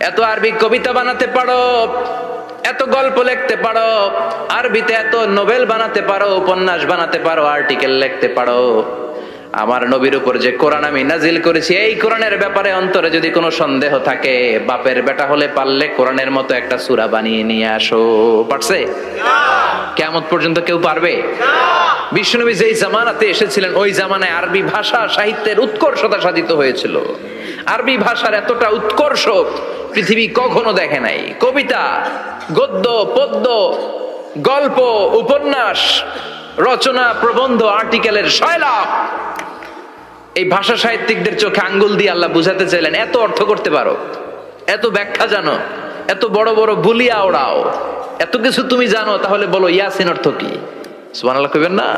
এত আরবি কবিতা বানাতে পারো, এত গল্প লিখতে পারো, আরবিতে এত নোবেল বানাতে পারো, উপন্যাস বানাতে পারো, আর্টিকেল লিখতে পারো, আমার নবীর উপর যে কোরআন আমি নাজিল করেছি এই কোরআনের ব্যাপারে অন্তরে যদি কোনো সন্দেহ থাকে, বাপের বেটা হলে পারলে কোরআনের মতো একটা সূরা বানিয়ে নিয়ে আসো। পারছে? কিয়ামত পর্যন্ত কেউ পারবে? বিশ্বনবী যেই জামানাতে এসেছিলেন ওই জামানায় আরবি ভাষা সাহিত্যের উৎকর্ষতা সাধিত হয়েছিল। আরবি ভাষার এতটা উৎকর্ষ পৃথিবী কখনো দেখে নাই। কবিতা, গদ্য, পদ্য, গল্প, উপন্যাস, রচনা, প্রবন্ধ, আর্টিকেলের শৈলাপ। এই ভাষা সাহিত্যিকদের চোখে আঙ্গুল দিয়ে আল্লাহ বুঝাতে চাইলেন, এত অর্থ করতে পারো, এত ব্যাখ্যা জানো, এত বড় বড় বুলিয়া ওড়াও, এত কিছু তুমি জানো, তাহলে বলো ইয়াসিন অর্থ কি? সুবহানাল্লাহ কইবেন না?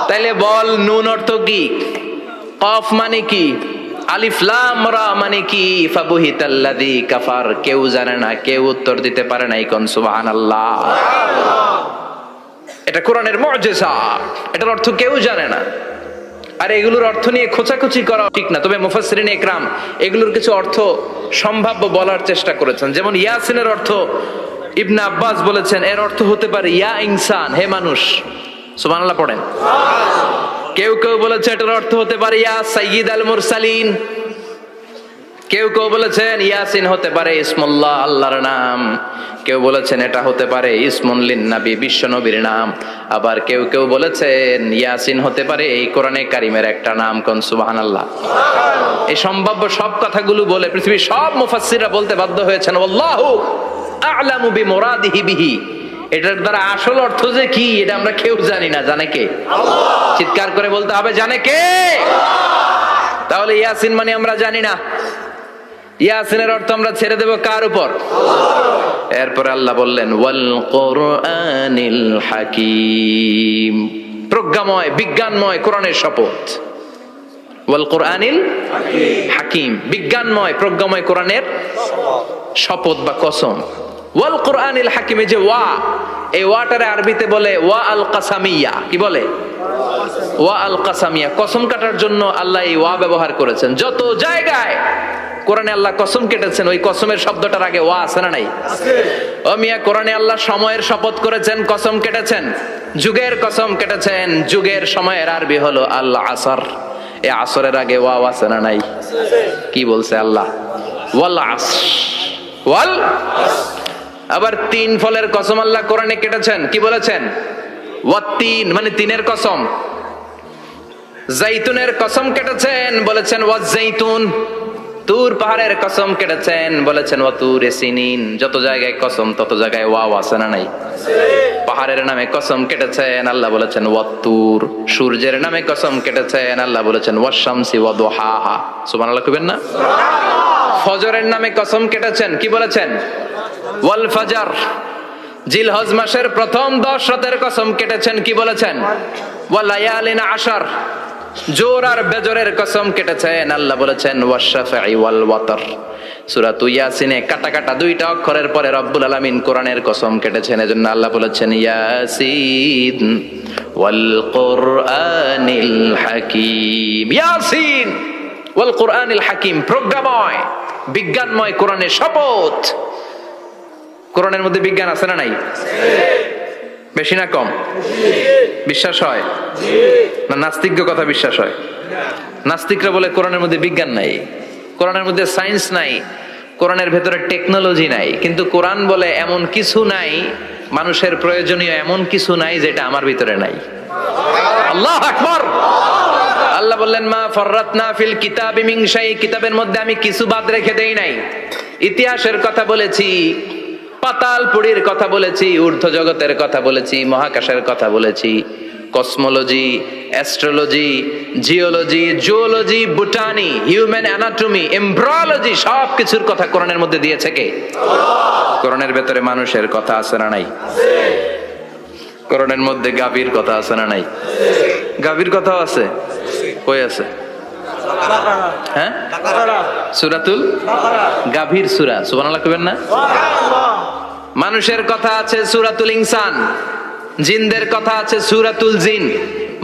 তাইলে বল নুন অর্থ কি, কফ মানে কি, আলিফ লাম রা মানে কি, ফাবুহিতাল্লাযী কাফার। কেউ জানে না, কেউ উত্তর দিতে পারে না। কোন সুবহানাল্লাহ। এটা কোরআনের মুজিজা, এটার অর্থ কেউ জানে না। আর এগুলোর অর্থ নিয়ে খোঁচাখুচি করা ঠিক না। তবে মুফাসসিরিন ইকরাম এগুলোর কিছু অর্থ সম্ভাব্য বলার চেষ্টা করেছেন। যেমন ইয়াসিনের অর্থ ইবনে আব্বাস বলেছেন এর অর্থ হতে পারে ইয়া ইনসান, হে মানুষ। সুবহানাল্লাহ পড়েন। কেউ কেউ বলেছে এটার অর্থ হতে পারে ইয়া সাইয়্যিদ আল মুরসালিন। কেউ কেউ বলেছেন ইয়াসিন হতে পারে ইসমুল্লাহ, আল্লাহর নাম। কেউ বলেছেন এটা হতে পারে ইসমুন লিন নবী, বিশ্ব নবীর নাম। আবার কেউ কেউ বলেছেন ইয়াসিন হতে পারে এই কোরআনে কারিমের একটা নাম। কোন সুবহানাল্লাহ। এই সম্ভাব্য সব কথাগুলো বলে পৃথিবীর সব মুফাসসিররা বলতে বাধ্য হয়েছেন আল্লাহু আ'লামু বিমুরাদিহি বিহি। এটার দ্বারা আসল অর্থ যে কি এটা আমরা কেউ জানি না। জানে কে? আল্লাহ। চিৎকার করে বলতে হবে, জানে কে? আল্লাহ। তাহলে ইয়াসিন মানে আমরা জানি না। ইয়াসিনের অর্থ আমরা ছেড়ে দেব কার উপর? আল্লাহ। এরপর আল্লাহ বললেন ওয়াল কুরআনিল হাকীম, প্রজ্ঞাময় বিজ্ঞানময় কোরআনের শপথ। ওয়াল কুরআনিল হাকীম, বিজ্ঞানময় প্রজ্ঞাময় কোরআনের শপথ বা কসম। ওয়াল কুরআনিল হাকীম, যে ওয়া, এই ওয়াটারে আরবিতে বলে ওয়া আল কাসামিয়া। কি বলে? ওয়া আল কাসামিয়া, কসম কাটার জন্য আল্লাহ এই ওয়া ব্যবহার করেছেন। যত জায়গায় কোরআনে আল্লাহ কসম কেটেছেন ওই কসমের শব্দটার আগে ওয়া আছে না নাই? আছে। ও মিয়া, কোরআনে আল্লাহ সময়ের শপথ করেছেন, কসম কেটেছেন, যুগের কসম কেটেছেন। যুগের সময়ের আরবি হলো আল আসর। এই আসরের আগে ওয়া আছে না নাই? কি বলছে আল্লাহ? ওয়াল আসর, ওয়াল। আবার তিন ফলের কসম আল্লাহ কোরআনে কেটেছেন। কি বলেছেন? ওয়াত্তিন, মানে তিনের কসম। জাইতুনের কসম কেটেছেন, বলেছেন ওয়াজ্জাইতুন। তুর পাহাড়ের কসম কেটেছেন, বলেছেন ওয়াতুরে সিনিন। যত জায়গায় কসম তত জায়গায় ওয়া আছে না নাই? পাহাড়ের নামে কসম কেটেছেন, আল্লাহ বলেছেন ওয়াতুর। সূর্যের নামে কসম কেটেছেন, আল্লাহ বলেছেন ওয়াশ-শামসি ওয়াদুহাহা। সুবহানাল্লাহ কইবেন না? ফজরের নামে কসম কেটেছেন, কি বলেছেন? ওয়াল ফাজর। জিলহজ মাসের প্রথম 10 রাতের কসম কেটেছেন, কি বলেছেন? ওয়া লায়ালিন আশর। জোর আর বেজরের কসম কেটেছেন, আল্লাহ বলেছেন ওয়াশ-শাফঈ ওয়াল ওয়াতর। সূরা ইয়াসিনে কাটা কাটা 2টা অক্ষরের পরে রব্বুল আলামিন কোরআনের কসম কেটেছেন। এজন্য আল্লাহ বলেছেন ইয়াসিন ওয়াল কুরআনিল হাকীম। ইয়াসিন ওয়াল কুরআনিল হাকীম, প্রজ্ঞাময় বিজ্ঞানময় কোরআনের শপথ। কোরআনের মধ্যে বিজ্ঞান আছে না নাই? বেশি না কম? বিশ্বাস হয় না? নাস্তিক কথা বিশ্বাস হয়? নাস্তিকরা বলে কোরআনের মধ্যে বিজ্ঞান নাই, কোরআনের মধ্যে সায়েন্স নাই, কোরআনের ভেতরে টেকনোলজি নাই। কিন্তু কোরআন বলে এমন কিছু নাই, মানুষের প্রয়োজনীয় এমন কিছু নাই যেটা আমার ভিতরে নাই। আল্লাহু আকবার। আল্লাহ বললেন মা ফাররাতনা ফিল কিতাবি মিন শাই, কিতাবের মধ্যে আমি কিছু বাদ রেখে দেই নাই। ইতিহাসের কথা বলেছি, পাতাল পুরীর কথা বলেছি, ঊর্ধ্ব জগতের কথা বলেছি, মহাকাশের কথা বলেছি, cosmology, astrology, geology, zoology, botany, human anatomy, embryology, সব কিছুর কথা কোরআনের মধ্যে দিয়েছে কে? কোরআনের ভেতরে মানুষের কথা আছে না নাই? কোরআনের মধ্যে গাভীর কথা আছে না নাই? গাভীর কথাও আছে। কই আছে? হ্যাঁ, সূরাতুল গাভীর সূরা। সুবহানাল্লাহ কইবেন না? মানুষের কথা আছে সূরাতুল ইনসান, জিনদের কথা আছে সূরাতুল জিন,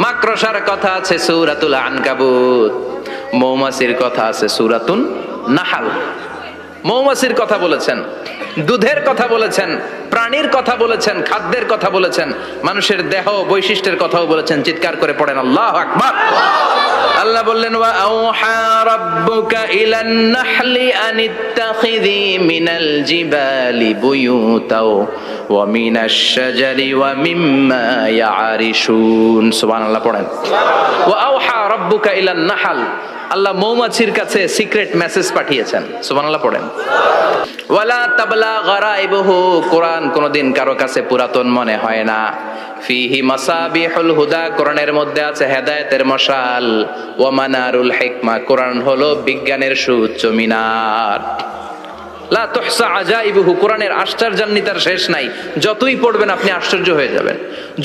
মাকড়সার কথা আছে সূরাতুল আনকাবুত, মৌমাছির কথা আছে সূরাতুন নাহাল। মৌমাছির কথা বলেছেন, দুধের কথা বলেছেন, প্রাণীর কথা বলেছেন, খাদ্যের কথা বলেছেন, মানুষের দেহ বৈশিষ্ট্যের কথাও বলেছেন। চিৎকার করে পড়েন আল্লাহু আকবার। আল্লাহ বললেন ওয়া আওহা রাব্বুকা ইলান নাহলি আনিত্তাখিযি মিনাল জিবালি বুয়ুতাও ওয়া মিনাশ শাজারি ওয়া মিম্মা ইয়ারিশুন। সুবহানাল্লাহ পড়েন। ওয়া আওহা রাব্বুকা ইলান নাহল, আল্লাহ মৌমাছির কাছে সিক্রেট মেসেজ পাঠিয়েছেন। সুবহানাল্লাহ পড়েন। ওয়ালা তাবলা গারাইবহু, কোরআন কোনদিন কারো কাছে পুরাতন মনে হয় না। ফিহি মাসাবিহুল হুদা, কোরআনের মধ্যে আছে হেদায়েতের মশাল। ওয়া মানারুল হিকমা, কোরআন হলো বিজ্ঞানের সুউচ্চ মিনার। লা তুহসা আজাইবুহু, কোরআনের আশ্চর্যান্বিতার শেষ নাই। যতই পড়বেন আপনি আশ্চর্য হয়ে যাবেন,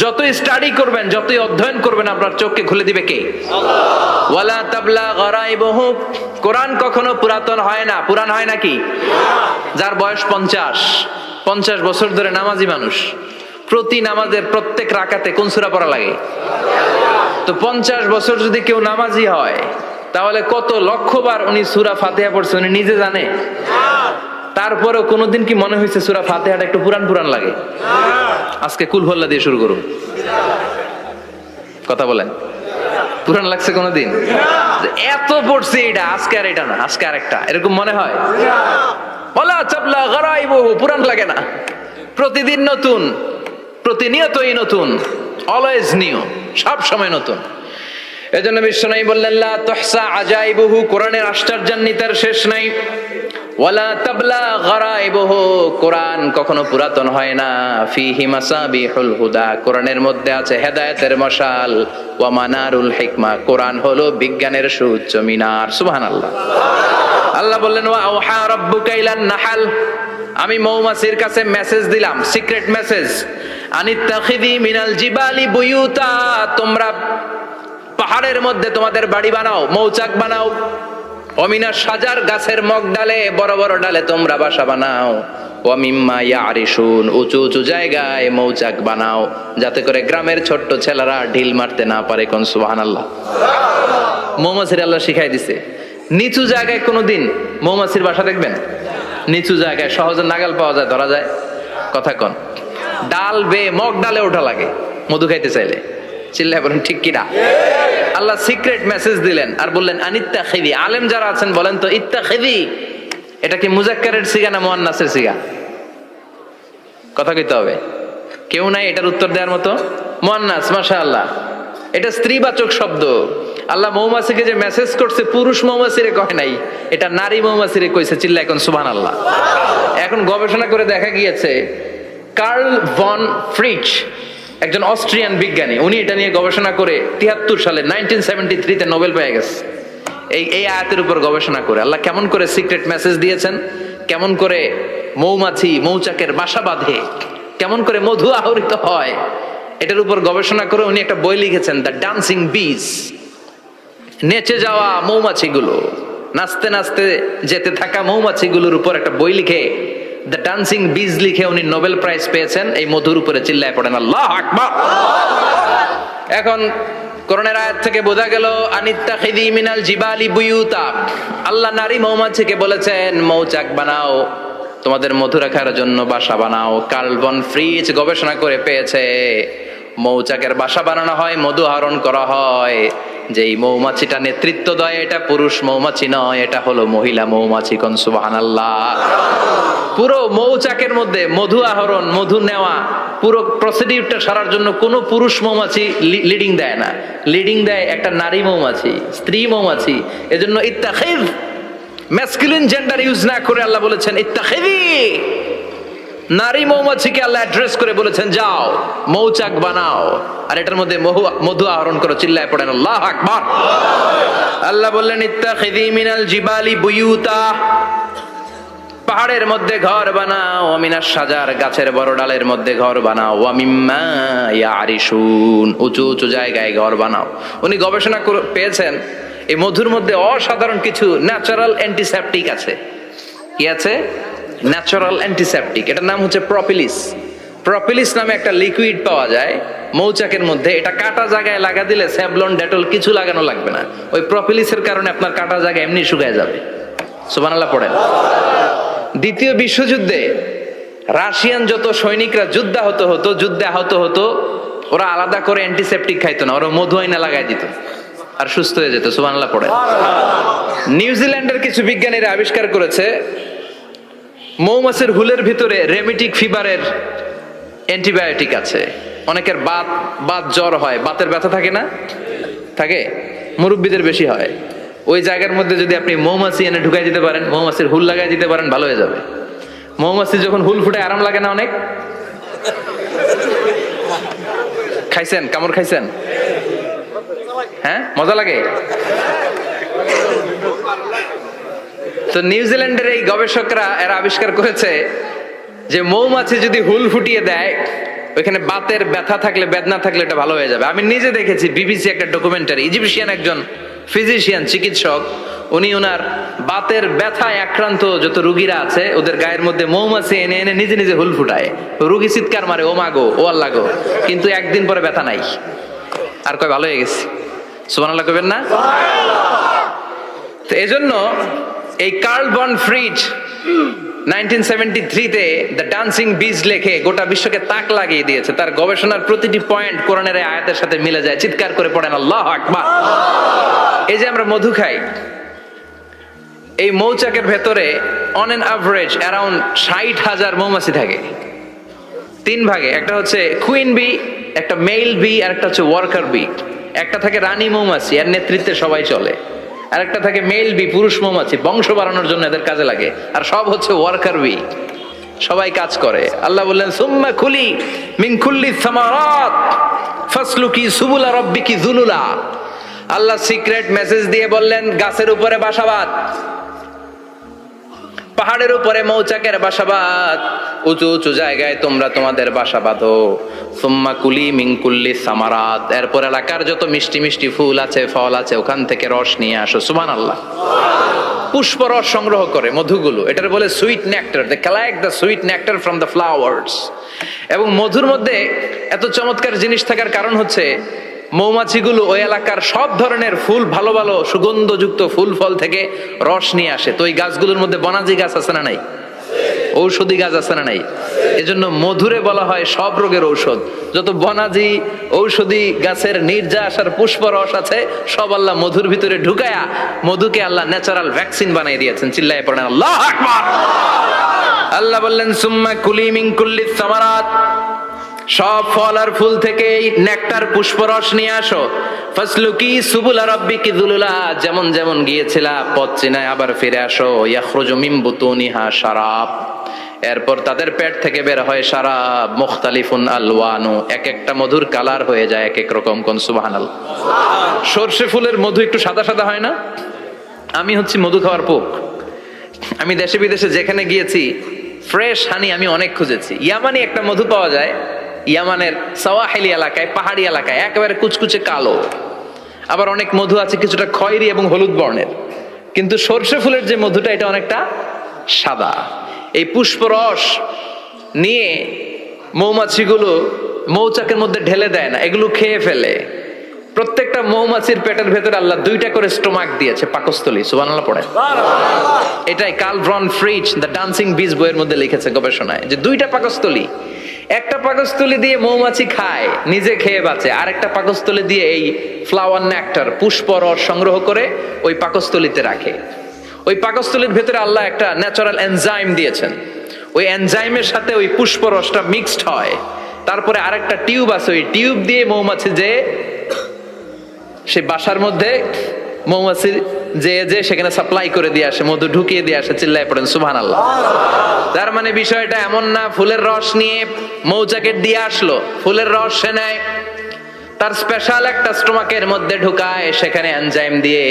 যতই স্টাডি করবেন, যতই অধ্যয়ন করবেন, আপনার চোখকে খুলে দিবে কে? আল্লাহ। ওয়ালা তাবলা গারাইবুহু, কোরআন কখনো পুরাতন হয় না। পুরান হয় নাকি? যার বয়স 50 বছর ধরে নামাজি মানুষ, প্রতি নামাজের প্রত্যেক রাকাতে কোন সূরা পড়া লাগে? তো 50 বছর যদি কেউ নামাজি হয়, তাহলে কত লক্ষবার উনি সূরা ফাতিহা পড়ছে উনি নিজে জানে? তারপরেও কোনোদিন কি মনে হয়েছে সূরা ফাতিহাটা একটু পুরান পুরান লাগে? আজকে কুল হল্লা দিয়ে শুরু করুন। কথা বলেন, পুরান লাগছে কোনোদিন? এত পড়ছে এটা, আজকে আর এটা না, আজকে আর একটা, এরকম মনে হয়? ওয়ালা তাবলা গারাইবুহু, পুরান লাগে না। প্রতিদিন নতুন, প্রতিনিয়তই নতুন, অলওয়েজ নিউ, সব সময় নতুন। এজন্য বিশ্বনবী বললেন লা তুহসা আজাইবুহু, কোরআনের আশ্চর্যান্বিতার শেষ নাই। ওয়ালা তাবলা গারাইবুহু, কোরআন কখনো পুরাতন হয় না। ফিহি মাসাবিহুল হুদা, কোরআনের মধ্যে আছে হেদায়েতের মশাল। ওয়া মানারুল হিকমা, কোরআন হলো বিজ্ঞানের সুউচ্চ মিনার। সুবহানাল্লাহ। আল্লাহ বললেন ওয়া আওহা রাব্বুকা ইলান নাহাল, আমি মৌমাছির কাছে মেসেজ দিলাম, সিক্রেট মেসেজ। আনিত্তাখিযি মিনাল জিবালি বুয়ুতা, তোমরা পাহাড়ের মধ্যে তোমাদের বাড়ি বানাও, মৌচাক বানাও। অমিনা সাজার, গাছের মগ ডালে, বড় বড় ডালে তোমরা বাসা বানাও। ওয়া মিম্মা ইয়ারিশুন, উঁচু উঁচু জায়গায় মৌচাক বানাও, যাতে করে গ্রামের ছোট্ট ছেলেরা ঢিল মারতে না পারে। কোন সুবহানাল্লাহ। মৌমাছির আল্লাহ শিখাই দিছে। নিচু জায়গায় কোনোদিন মৌমাছির বাসা দেখবেন? নিচু জায়গায় সহজে নাগাল পাওয়া যায়, ধরা যায়। কথা কন। ডাল বেয়ে মগ ডালে ওঠা লাগে মধু খাইতে চাইলে। চিল্লায় বলেন ঠিক কিনা? আল্লাহ সিক্রেট মেসেজ দিলেন আর বললেন আনিত্তাখিযি। আলেম যারা আছেন বলেন তো, ইত্তাখিযি এটা কি মুজাক্কারের সিগা না মুয়ান্নাসের সিগা? কথা কইতে হবে। কেউ নাই এটার উত্তর দেওয়ার মতো? মুয়ান্নাস, মাশাআল্লাহ। এটা স্ত্রীবাচক শব্দ। আল্লাহ মৌমাছিকে যে মেসেজ করছে পুরুষ মৌমাছিরে কয় নাই, এটা নারী মৌমাছিরে কইছে। চিল্লা এখন সুবহানাল্লাহ। এখন গবেষণা করে দেখা গিয়েছে, কার্ল ভন ফ্রিচ, একজন অস্ট্রিয়ান বিজ্ঞানী, উনি এটা নিয়ে গবেষণা করে 73 সালে 1973 নোবেল পেয়ে গেছে। এই আয়াতের উপর গবেষণা করে আল্লাহ কেমন করে সিক্রেট মেসেজ দিয়েছেন, কেমন করে মৌমাছি মৌচাকের বাসা বাঁধে, কেমন করে মধু আহরিত হয়, এটার উপর গবেষণা করে উনি একটা বই লিখেছেন, দ্য ডান্সিং বিজ। নেচে যাওয়া মৌমাছিগুলো, নাচতে নাচতে যেতে থাকা মৌমাছিগুলোর উপর একটা বই লিখে, দ্য ডান্সিং বিজ লিখে উনি নোবেল প্রাইজ পেয়েছেন এই মধুর উপরে। চিল্লায় পড়েন আল্লাহু আকবার। এখন কোরআনের আয়াত থেকে বোঝা গেল আনিত্তাখিযি মিনাল জিবালি বুয়ুতা, আল্লাহ নারী মৌমাছিকে বলেছেন মৌচাক বানাও, তোমাদের মধু রাখার জন্য বাসা বানাও। কার্ল ভন ফ্রিচ গবেষণা করে পেয়েছে মৌচাকের বাসা বানানো হয়, মধু আহরণ করা হয়। যেই মৌমাছিটা নেতৃত্ব দেয় এটা পুরুষ মৌমাছি নয়, এটা হলো মহিলা মৌমাছি। কোন সুবহানাল্লাহ। পুরো মৌচাকের মধ্যে মধু আহরণ, মধু নেওয়া, পুরো প্রসিডিউরটা সারার জন্য কোনো পুরুষ মৌমাছি লিডিং দেয় না, লিডিং দেয় একটা নারী মৌমাছি, স্ত্রী মৌমাছি। এজন্য ইত্তাখিয, ম্যাসকুলিন জেন্ডার ইউজ না করে আল্লাহ বলেছেন ইত্তাখিযি। নারী মৌমাছিকে আল্লাহ অ্যাড্রেস করে বলেছেন যাও মৌচাক বানাও আর এটার মধ্যে মধু আহরণ করো। চিল্লায় পড়েন আল্লাহু আকবার। আল্লাহ বললেন ইত্তাখিযী মিনাল জিবালি বুয়ুতা, পাহাড়ের মধ্যে ঘর বানাও, মিনাশ শাজার গাছের বড় ডালের মধ্যে ঘর বানাও, ওয়া মিম্মা ইয়ারিশুন উঁচু উঁচু জায়গায় ঘর বানাও। উনি গবেষণা পেয়েছেন এই মধুর মধ্যে অসাধারণ কিছু ন্যাচারাল অ্যান্টিসেপটিক আছে। কি আছে? Natural antiseptic. এটার নাম হচ্ছে প্রপিলিস। প্রপিলিস নামে একটা লিকুইড পাওয়া যায় মৌচাকের মধ্যে। এটা কাটা জায়গায় লাগা দিলে স্যাভলন ডেটল কিছু লাগানো লাগবে না। ওই প্রপিলিসের কারণে আপনার কাটা জায়গা এমনি শুকায় যাবে। সুবহানাল্লাহ পড়েন। দ্বিতীয় বিশ্বযুদ্ধে রাশিয়ান যত সৈনিকরা যুদ্ধে আহত হতো ওরা আলাদা করে অ্যান্টিসেপটিক খাইতো না, ওরা মধু আইনা লাগাই দিত আর সুস্থ হয়ে যেত। সুবহানাল্লাহ পড়েন। নিউজিল্যান্ডের কিছু বিজ্ঞানীরা আবিষ্কার করেছে মৌমাছির হুলের ভিতরে রেমিটিক ফিভারের অ্যান্টিবায়োটিক আছে। অনেকের বাত জ্বর হয়, বাতের ব্যথা থাকে না? থাকে, মুরব্বীদের বেশি হয়। ওই জায়গার মধ্যে যদি আপনি মৌমাছি এনে ঢুকাই দিতে পারেন, মৌমাছির হুল লাগাই দিতে পারেন, ভালো হয়ে যাবে। মৌমাছি যখন হুল ফুটে আরাম লাগে না অনেক? খাইছেন? কামড় খাইছেন? হ্যাঁ, মজা লাগে। তো নিউজিল্যান্ডের এই গবেষকরা এরা আবিষ্কার করেছে যে মৌমাছি যদি হুল ফুটিয়ে দেয় ওইখানে বাতের ব্যথা থাকলে, বেদনা থাকলে এটা ভালো হয়ে যাবে। আমি নিজে দেখেছি বিবিসি একটা ডকুমেন্টারি। ইজিপশিয়ান একজন ফিজিশিয়ান চিকিৎসক, উনি ওনার বাতের ব্যথায় আক্রান্ত যত রুগীরা আছে ওদের গায়ের মধ্যে মৌমাছি এনে এনে নিজে নিজে হুল ফুটায়। রুগী চিৎকার মারে, ও মাগো, ও আল্লাহ গো, কিন্তু একদিন পরে ব্যথা নাই আর কয় ভালো হয়ে গেছে। সুবহানাল্লাহ কইবেন না? তো এজন্য এই কার্ল বন ফ্রিজ 1973-তে দ্য ডান্সিং বিজ লেখে গোটা বিশ্বকে তাক লাগিয়ে দিয়েছে। তার গবেষণার প্রতিটি পয়েন্ট কোরআনের আয়াতের সাথে মিলে যায়। চিৎকার করে পড়েন আল্লাহু আকবার। এই যে আমরা মধু খাই, এই মৌচাকের ভেতরে অন এন অ্যাভারেজ অ্যারাউন্ড 60,000 মৌমাছি থাকে। তিন ভাগে, একটা হচ্ছে কুইন বি, একটা মেল বি, আর একটা হচ্ছে ওয়ার্কার বি। একটা থাকে রানী মৌমাছি, এর নেতৃত্বে সবাই চলে। আর একটা থাকে মেল বি, পুরুষ মৌমাছি, বংশ বাড়ানোর জন্য এদের কাজে লাগে। আর সব হচ্ছে ওয়ার্কার বি, সবাই কাজ করে। আল্লাহ বললেন সুম্মা কুলি মিন কুল্লি সামারাত ফাসলুকি সুবুলা রাব্বিকি যুলুলা। আল্লাহ সিক্রেট মেসেজ দিয়ে বললেন গাছের উপরে বাসাবাদ, পাহাড়ের উপরে মৌচাকের বাসাবাদ, উঁচু উঁচু জায়গায় তোমরা তোমাদের বাসা বাঁধো। সুম্মা কুলি মিন কুল্লি সামারাত, এরপর এলাকার যত মিষ্টি মিষ্টি ফুল আছে, ফল আছে, ওখান থেকে রস নিয়ে আসো। সুবহানাল্লাহ। পুষ্প রস সংগ্রহ করে মধুগুলো, এটার বলে sweet nectar. They collect the sweet nectar from the flowers. এবং মধুর মধ্যে এত চমৎকার জিনিস থাকার কারণ হচ্ছে মৌমাছিগুলো ওই এলাকার সব ধরনের ফুল, ভালো ভালো সুগন্ধযুক্ত ফুল ফল থেকে রস নিয়ে আসে। তো ওই গাছগুলোর মধ্যে বনাজি গাছ আছে না নাই? ঔষধি গাছ আছে না নাই? এজন্য মধুরে বলা হয় সব রোগের ঔষধ। যত বনাজি ঔষধি গাছের নির্যাস আর পুষ্প রস আছে সব আল্লাহ মধুর ভিতরে ঢুকায়া মধুকে আল্লাহ ন্যাচারাল ভ্যাকসিন বানিয়ে দিয়েছেন। চিল্লায়ে পড়েন আল্লাহু আকবার। আল্লাহ বললেন সুম্মা কুলি মিন কুল্লি সামারাত, সব ফল আর ফুল থেকে নেকটার পুষ্পরস নিয়ে আসো। ফাসলুকি সুবুলা রাব্বিকি যুলুলা, যেমন যেমন গিয়েছিলা পথ চিনায় আবার ফিরে আসো। ইয়াখরুজু মিন বুতুনিহা শারাব, এরপর তাদের পেট থেকে বের হয় শারাব। মুখতালিফুন আলওয়ানু, এক একটা মধুর কালার হয়ে যায় এক এক রকম। কোন সুবহানাল্লাহ। সরষে ফুলের মধু একটু সাদা সাদা হয় না? আমি হচ্ছি মধু খাওয়ার পোক। আমি দেশে বিদেশে যেখানে গিয়েছি ফ্রেশ হানি আমি অনেক খুঁজেছি। ইয়ামানি একটা মধু পাওয়া যায়, ইয়ামানের সাওয়াহিলি এলাকায়, পাহাড়ি এলাকায়, একেবারে কুচকুচে কালো। আবার অনেক মধু আছে কিছুটা খয়েরি এবং হলুদ বর্ণের। কিন্তু সরষে ফুলের যে মধুটা এটা অনেকটা সাদা। এই পুষ্পরস নিয়ে মৌমাছিগুলো মৌচাকের মধ্যে ঢেলে দেয় না, এগুলো খেয়ে ফেলে। প্রত্যেকটা মৌমাছির পেটের ভেতরে আল্লাহ 2টা করে স্টোমাক দিয়েছে, পাকস্থলী। সুবহানাল্লাহ পড়ে। এটাই Karl von Frisch the dancing bees বইয়ের মধ্যে লিখেছে গবেষণায়, যে 2টা পাকস্থলী। একটা পাকস্থলী দিয়ে মৌমাছি খায়, নিজে খেয়ে বাঁচে। আরেকটা পাকস্থলী দিয়ে এই ফ্লাওয়ার নেক্টার, পুষ্প রস সংগ্রহ করে ওই পাকস্থলীতে রাখে। ওই পাকস্থলীর ভেতরে আল্লাহ একটা ন্যাচারাল এনজাইম দিয়েছেন। ওই এনজাইমের সাথে ওই পুষ্প রসটা মিক্সড হয়। তারপরে আরেকটা টিউব আছে, ওই টিউব দিয়ে মৌমাছি যে সে বাসার মধ্যে মৌমাছির যে যে সেখানে সাপ্লাই করে দিয়ে আসে, মধু ঢুকিয়ে দিয়ে আসে, চিল্লায় পড়েন সুবহানাল্লাহ। তার মানে বিষয়টা এমন না ফুলের রস নিয়ে মৌচাকের দিয়ে আসলো, ফুলের রস সে নেয়, তার স্পেশাল একটা স্টোমাকের মধ্যে ঢুকায়, সেখানে এনজাইম দিয়ে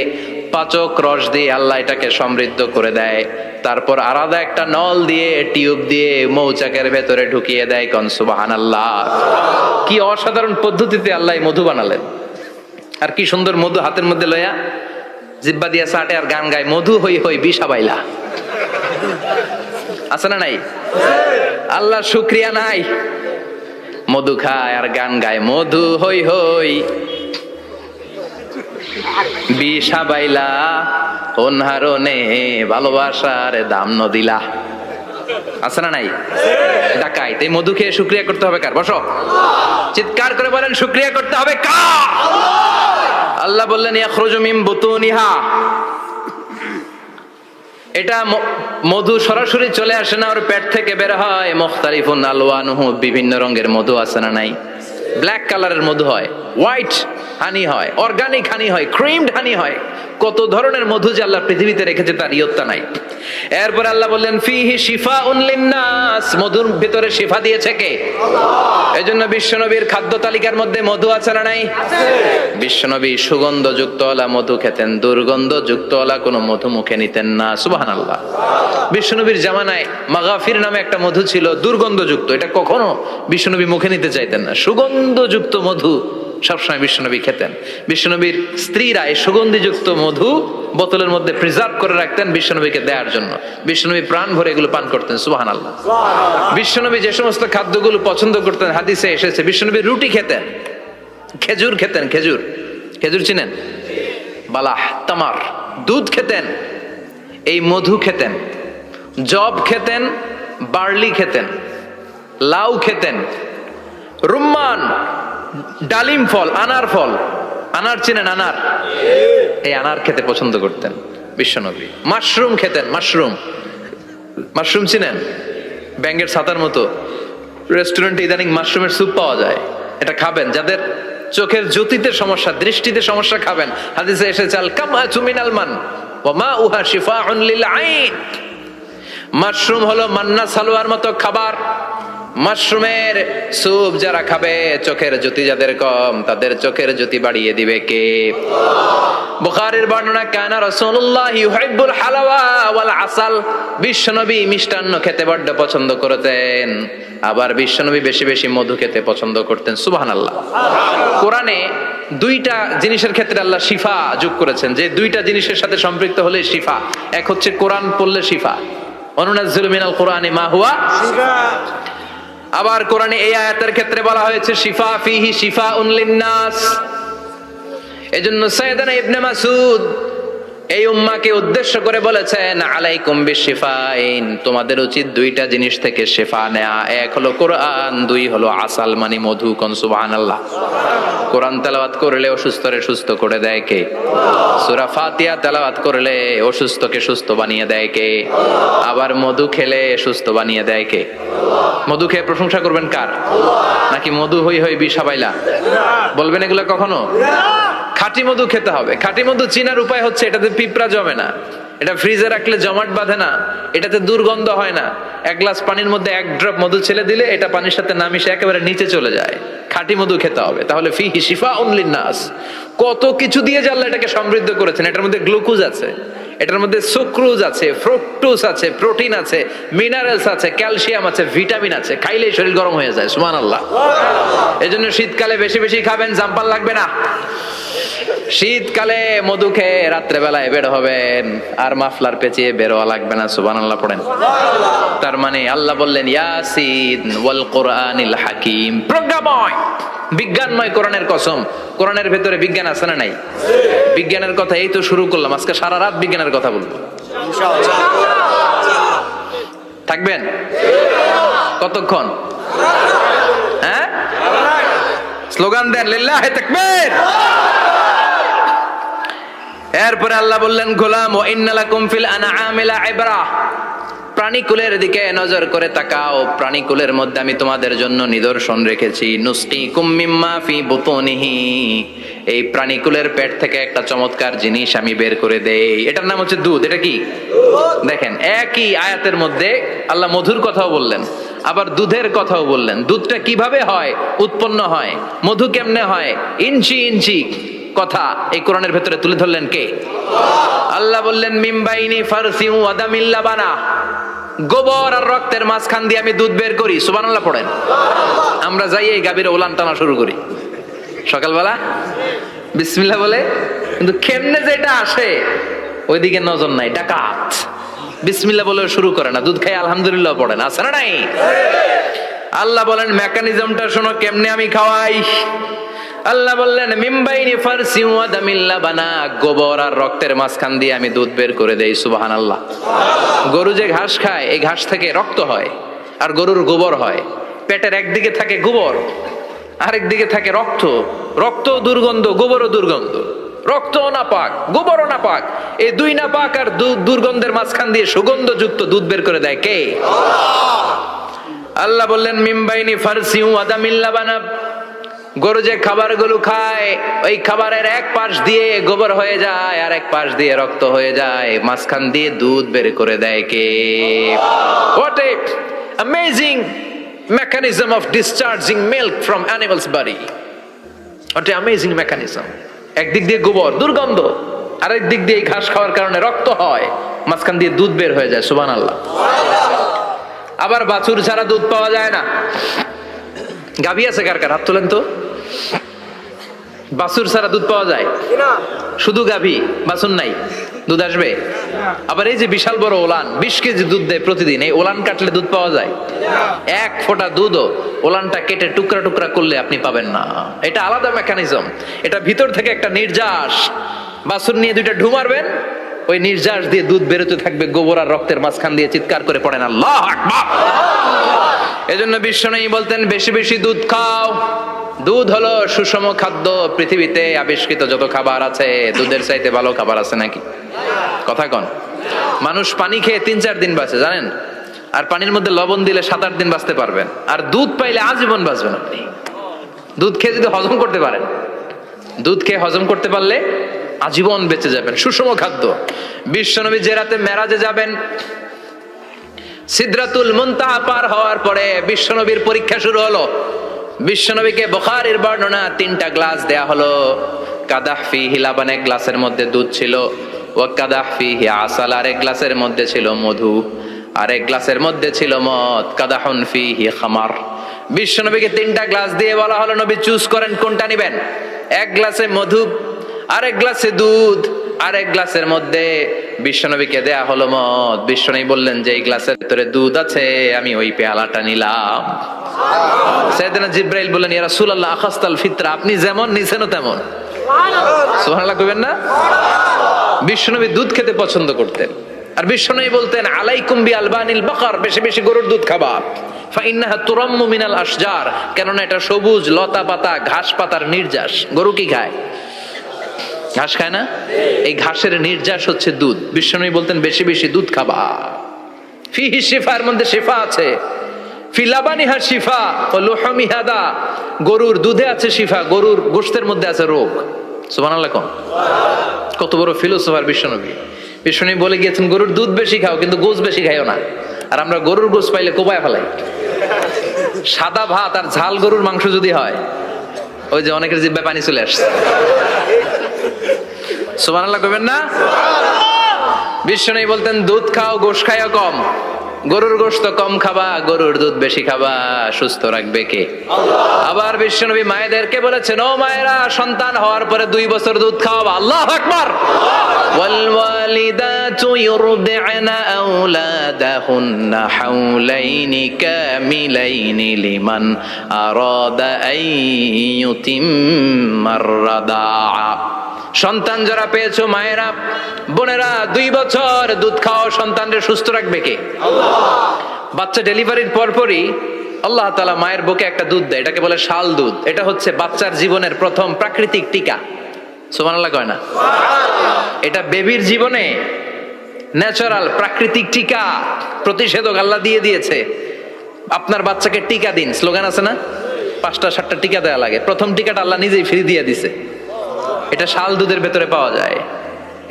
পাচক রস দিয়ে আল্লাহ এটাকে সমৃদ্ধ করে দেয়, তারপর আলাদা একটা নল দিয়ে টিউব দিয়ে মৌচাকের ভেতরে ঢুকিয়ে দেয়। কোন সুবহানাল্লাহ। কি অসাধারণ পদ্ধতিতে আল্লাহ মধু বানালেন। আর কি সুন্দর মধু হাতের মধ্যে লয়া জিব্বা দিয়া চাটে আর গান গায়, মধু হই হই বিষা বাইলা। আছে না নাই? আল্লাহ শুকরিয়া নাই? মধু খায় আর গান গায়, মধু হই হই বিষা বাইলা, অনহারণে ভালোবাসার দাম নদিলা। আছে না নাই? ডাকাইত। এই মধু খেয়ে শুকরিয়া করতে হবে কার? বসো, চিৎকার করে বলেন শুকরিয়া করতে হবে কার? আল্লাহ বললেন ইয়াখরুজু মিন বুতুনিহা, এটা মধু সরাসরি চলে আসে না, ওর পেট থেকে বের হয়। মুখতালিফুন আলওয়ানুহু, বিভিন্ন রঙের মধু আছে না নাই? ব্ল্যাক কালারের মধু হয়, হোয়াইট হানি হয়, অর্গানিক হানি হয়, ক্রিমড হানি হয়। কত ধরনের মধু যে আল্লাহ পৃথিবীতে রেখেছে তার ইয়ত্তা নাই। এরপর আল্লাহ বললেন ফিহি শিফাউন লিন্নাস, মধুর ভিতরে শিফা দিয়েছে কে? আল্লাহ। এজন্য বিশ্বনবীর খাদ্য তালিকার মধ্যে মধু আছে না নাই? আছে। বিশ্বনবী সুগন্ধযুক্ত ওলা মধু খেতেন, দুর্গন্ধযুক্ত ওলা কোনো মধু মুখে নিতেন না। সুবহানাল্লাহ। বিশ্বনবীর জামানায় মাগাফির নামে একটা মধু ছিল, দুর্গন্ধযুক্ত, এটা কখনো বিশ্বনবী মুখে নিতে চাইতেন না। সুগন্ধযুক্ত মধু সবসময় বিশ্বনবী খেতেন। বিশ্বনবীর স্ত্রীরা এই সুগন্ধিযুক্ত মধু বোতলের মধ্যে প্রিজার্ভ করে রাখতেন বিশ্বনবীকে দেওয়ার জন্য। বিশ্বনবী প্রাণ ভরে এগুলো পান করতেন। সুবহানাল্লাহ। বিশ্বনবী যে সমস্ত খাদ্যগুলো পছন্দ করতেন হাদিসে এসেছে, বিশ্বনবী রুটি খেতেন, খেজুর খেতেন, খেজুর, খেজুর চিনেন? বালাহ, তামার, দুধ খেতেন, এই মধু খেতেন, জব খেতেন, বার্লি খেতেন, লাউ খেতেন, রুম্মান, ডালিম ফল, আনার ফল, আনার চিনেন? আনার, এই আনার খেতে পছন্দ করতেন বিশ্বনবী। মাশরুম খেতেন, মাশরুম, মাশরুম চিনেন? ব্যাঙের ছাতার মতো রেস্টুরেন্টে ইদানিং মাশরুমের স্যুপ পাওয়া যায়, এটা খাবেন। যাদের চোখের জ্যোতিতে সমস্যা, দৃষ্টিতে সমস্যা, খাবেন। হাদিসে এসেছে আল কামআতু মিনাল মান ওয়া মাউহা শিফাউন লিল আইন। মাশরুম হলো মান্না সালোয়ার মতো খাবার। মাশরুমের স্যুপ যারা খাবে, চোখের জ্যোতি যাদের কম, তাদের চোখের জ্যোতি বাড়িয়ে দিবে কে? বুখারীর বর্ণনা, কানা রাসূলুল্লাহ ইউহিব্বুল হালাওয়া ওয়াল আসাল, বিশ্বনবী মিষ্টান্ন খেতে বড্ড পছন্দ করতেন, আবার বিশ্বনবী বেশি বেশি মধু খেতে পছন্দ করতেন। সুবহানাল্লাহ। কোরআনে দুইটা জিনিসের ক্ষেত্রে আল্লাহ শিফা যোগ করেছেন, যে দুইটা জিনিসের সাথে সম্পৃক্ত হলে শিফা। এক হচ্ছে কোরআন পড়লে শিফা, অনুনাজ্জিলু মিনাল কোরআনি মা হুয়া শিফা। আবার কোরআনে এই আয়াতের ক্ষেত্রে বলা হয়েছে শিফা ফিহি শিফাউন লিন্নাস। এজন্য সাইয়েদানা ইবনে মাসউদ এই উম্মাহকে উদ্দেশ্য করে বলেছেন আলাইকুম বিশিফাইন, তোমাদের উচিত দুইটা জিনিস থেকে শিফা নেয়া। এক হলো কোরআন, দুই হলো আসাল মানে মধু। কোন সুবহানাল্লাহ। কোরআন তেলাওয়াত করলে অসুস্থরে সুস্থ করে দেয় কে? সূরা ফাতিহা তেলাওয়াত করলে অসুস্থকে সুস্থ বানিয়ে দেয় কে? আবার মধু খেলে সুস্থ বানিয়ে দেয় কে? মধু খেয়ে প্রশংসা করবেন কার? নাকি মধু হই হই বিষা বাইলা বলবেন এগুলো কখনো? খাঁটি মধু খেতে হবে। খাঁটি মধু চিনার উপায় হচ্ছে এটাতে পিঁপড়া জমে না, এটা ফ্রিজে রাখলে জমাট বাঁধে না, এটাতে দুর্গন্ধ হয় না। এক গ্লাস পানির মধ্যে এক ড্রপ মধু ছেলে দিলে এটা পানির সাথে না মিশে একেবারে নিচে চলে যায়। খাঁটি মধু খেতে হবে। তাহলে ফিহি শিফাউন লিন্নাস, কত কিছু দিয়ে যে আল্লাহ এটাকে সমৃদ্ধ করেছেন। এটার মধ্যে গ্লুকোজ আছে, এটার মধ্যে সুক্রোজ আছে, ফ্রুকটোজ আছে, প্রোটিন আছে, মিনারেলস আছে, ক্যালসিয়াম আছে, ভিটামিন আছে। খাইলেই শরীর গরম হয়ে যায়। সুবহানাল্লাহ। এজন্য শীতকালে বেশি বেশি খাবেন, জাম্পাল লাগবে না। শীতকালে মধু খেয়ে রাত্রে বেলায় বের হবেন, আর মাফলার পেঁচিয়ে বেরোয়া লাগবে না। সুবহানাল্লাহ পড়েন। তার মানে আল্লাহ বললেন ইয়াসিন ওয়াল কোরআনিল হাকিম, প্রজ্ঞাময়, বিজ্ঞানময় কোরআনের কসম। কোরআনের ভেতরে বিজ্ঞান আছে না নাই? বিজ্ঞানের কথা এই তো শুরু করলাম, আজকে সারা রাত বিজ্ঞানের কথা বলবো ইনশাআল্লাহ। থাকবেন কতক্ষণ? হ্যাঁ, স্লোগান দেন লিল্লাহি তাকবীর। এরপরে আল্লাহ বললেন গোলাম ওয়া ইন্না লাকুম ফিল আনআমি লাইবরা, প্রাণীকুলের দিকে নজর করে তাকাও, প্রাণীকুলের মধ্যে আমি তোমাদের জন্য নিদর্শন রেখেছি। নুসকিকুম মিম্মা ফি বুতুনিহি, এই প্রাণীকুলের পেট থেকে একটা চমৎকার জিনিস আমি বের করে দেই, এটার নাম হচ্ছে দুধ। এটা কি? দেখেন, একই আয়াতের মধ্যে আল্লাহ মধুর কথাও বললেন, আবার দুধের কথাও বললেন। দুধটা কিভাবে হয়, উৎপন্ন হয়, মধু কেমনে হয়, ইঞ্চি ইঞ্চি কথা এই কোরআনের ভেতরে তুলে ধরলেন কে? আল্লাহ বললেন মিমবাইনি ফারসিউ ওয়াদামিল লাবানা, গোবর আর রক্তের মাঝখান দিয়ে আমি দুধ বের করি। সুবহানাল্লাহ পড়েন। আমরা যাই এই গাভীর ওলান টানা শুরু করি সকালবেলা বিসমিল্লাহ বলে, কিন্তু কেমনে যেটা আসে ওইদিকে নজর নাই। ডাকাত বিসমিল্লাহ বলে শুরু করে না, দুধ খাই আলহামদুলিল্লাহ পড়েন, আছে না নাই? আল্লাহ বলেন মেকানিজমটা শোনো কেমনে আমি খাওয়াই। আল্লাহ বললেন মিমবাইনি ফারসিউ ওয়াদামিল লাবানা, গোবর আর রক্তের মাঝখান দিয়ে আমি দুধ বের করে দেই। সুবহানাল্লাহ। গরু যে ঘাস খায়, এই ঘাস থেকে রক্ত হয় আর গরুর গোবর হয়। পেটের একদিকে থাকে গোবর, আরেক দিকে থাকে রক্ত। রক্ত দুর্গন্ধ, গোবরও দুর্গন্ধ। রক্তও নাপাক, গোবরও নাপাক, এই দুই নাপাক আর দুর্গন্ধের মাঝখান দিয়ে সুগন্ধযুক্ত দুধ বের করে দেয় কে? আল্লাহ বললেন মিমবাইনি ফারসিউ ওয়াদামিল লাবানা, গরু যে খাবারগুলো খায় ওই খাবারের এক পাশ দিয়ে গোবর হয়ে যায় আর এক পাশ দিয়ে রক্ত হয়ে যায়, মাঝখান দিয়ে দুধ বের করে দেয় কে? What a amazing mechanism of discharging milk from animal's body. What a amazing mechanism. একদিক দিয়ে গোবর দুর্গন্ধ, আরেক দিক দিয়ে ঘাস খাওয়ার কারণে রক্ত হয়, মাঝখান দিয়ে দুধ বের হয়ে যায়। সুবহানাল্লাহ। আবার বাছুর ছাড়া দুধ পাওয়া যায় না। গাভী আছে কার কার? হাত তোলেন তো। বাছুর ছাড়া দুধ পাওয়া যায়? শুধু গাভী, বাছুর নাই, দুধ আসবে? আবার এই যে বিশাল বড় ওলান 20 কেজি দুধ দেয় প্রতিদিন, এই ওলান কাটলে দুধ পাওয়া যায়? এক ফোঁটা দুধও ওলানটা কেটে টুকরা টুকরা করলে আপনি পাবেন না। এটা আলাদা মেকানিজম। এটা ভিতর থেকে একটা নির্যাস, বাছুর নিয়ে দুইটা ঢু মারবেন, ওই নির্যাস দিয়ে দুধ বেরোতে থাকবে গোবর আর রক্তের মাঝখান দিয়ে। চিৎকার করে পড়েন আল্লাহু আকবার। এজন্য বিশ্বনবী বলতেন বেশি বেশি দুধ খাও। দুধ হলো সুষম খাদ্য। পৃথিবীতে আবিষ্কৃত যত খাবার আছে, দুধের চাইতে ভালো খাবার আছে নাকি? কথা কন। মানুষ পানি খেয়ে 3-4 দিন বাঁচে জানেন, আর পানির মধ্যে লবণ দিলে 7-8 দিন বাঁচতে পারবেন। আর দুধ পাইলে আজীবন বাঁচবেন আপনি। দুধ খেয়ে যদি হজম করতে পারেন, দুধ খেয়ে হজম করতে পারলে আজীবন বেঁচে যাবেন। সুষম খাদ্য। বিশ্বনবী যে রাতে মেরাজে যাবেন, সিদরাতুল মুনতাহা পার হওয়ার পরে বিশ্বনবীর পরীক্ষা শুরু হলো। বিশ্বনবীকে বুখারীর বর্ণনা 3টা গ্লাস দেয়া হলো। কাদাহ ফিহি লাবান, এক গ্লাসের মধ্যে দুধ ছিল, ওয়া কাদাহ ফিহি আসাল, আরেক গ্লাসের মধ্যে ছিল মধু, আরেক গ্লাসের মধ্যে ছিল মদ। কাদাহুন ফিহি খামার। বিশ্বনবীকে 3টা গ্লাস দিয়ে বলা হলো নবী চুজ করেন কোনটা নেবেন। এক গ্লাসে মধু, আরেক গ্লাসে দুধ, আরেক গ্লাসের মধ্যে বিশ্বনবীকে দেয়া হলো মদ। বিশ্বনবী বললেন যে এই গ্লাসের ভিতরে দুধ আছে, আমি ওই পেয়ালাটা নিলাম। সাইয়েদনা জিবরাইল বললেন ইয়া রাসূলুল্লাহ আখাসতাল ফিতরা, আপনি যেমন নিছেনও তেমন। সুবহানাল্লাহ কইবেন না? বিশ্বনবী দুধ খেতে পছন্দ করতেন। আর বিশ্বনবী বলতেন আলাইকুম বি আলবানিল বাকার, বেশি বেশি গরুর দুধ খাবা। ফাইন্নাহা তুরাম্মু মিনাল আশজার, কেননা এটা সবুজ লতা পাতা ঘাস পাতার নির্যাস। গরু কি খায়? ঘাস খায় না? এই ঘাসের নির্যাস হচ্ছে দুধ। বিশ্বনবী বলতেন বেশি বেশি দুধ খাবা। ফিহি শিফা, এর মধ্যে শিফা আছে। ফি লাবানিহা শিফা ও লুহুমিহা দা, গরুর দুধে আছে শিফা, গরুর গোশতের মধ্যে আছে রোগ। সুবহানাল্লাহ। কত বড় ফিলোসোফার বিশ্বনবী। বিশ্বনবী বলে গিয়েছেন গরুর দুধ বেশি খাও, কিন্তু গোশ বেশি খাইও না। আর আমরা গরুর গোশ পাইলে কোবায় ফেলাই। সাদা ভাত আর ঝাল গরুর মাংস যদি হয়, ওই যে অনেকের জিহ্বায় পানি চলে আসছে। সুবহানাল্লাহ কইবেন না? বিশ্বনবী বলতেন দুধ খাও, গোশ খাইও কম। গরুর গোশত কম খাবা, গরুর দুধ বেশি খাবা। সুস্থ রাখবে কে? আল্লাহ। আবার বিশ্বনবী মায়েদেরকে বলেছেন ও মায়েরা, সন্তান হওয়ার পরে 2 বছর দুধ খাওয়াবা। আল্লাহু আকবার। ওয়াল ওয়ালিদাতু ইউরদি'না আওলাদাহুন্না হাওলাইনি কামিলাইনি লিমান আরাদা আন ইউতিম্মার রাদা'a। সন্তান যারা পেয়েছো মায়েরা, বোনেরা, 2 বছর দুধ খাও। সন্তানদের সুস্থ রাখবে কে? আল্লাহ। বাচ্চা ডেলিভারির পরপরই আল্লাহ তাআলা মায়ের বুকে একটা দুধ দেয়, এটাকে বলে শাল দুধ। এটা হচ্ছে বাচ্চার জীবনের প্রথম প্রাকৃতিক টিকা। সুবহানাল্লাহ কয় না? এটা বেবির জীবনে ন্যাচারাল প্রাকৃতিক টিকা, প্রতিষেধক আল্লাহ দিয়ে দিয়েছে। আপনার বাচ্চাকে টিকা দিন, স্লোগান আছে না? 5টা 7টা টিকা দেওয়া লাগে, প্রথম টিকাটা আল্লাহ নিজেই ফ্রি দিয়ে দিছে। এটা শাল দুধের ভেতরে পাওয়া যায়।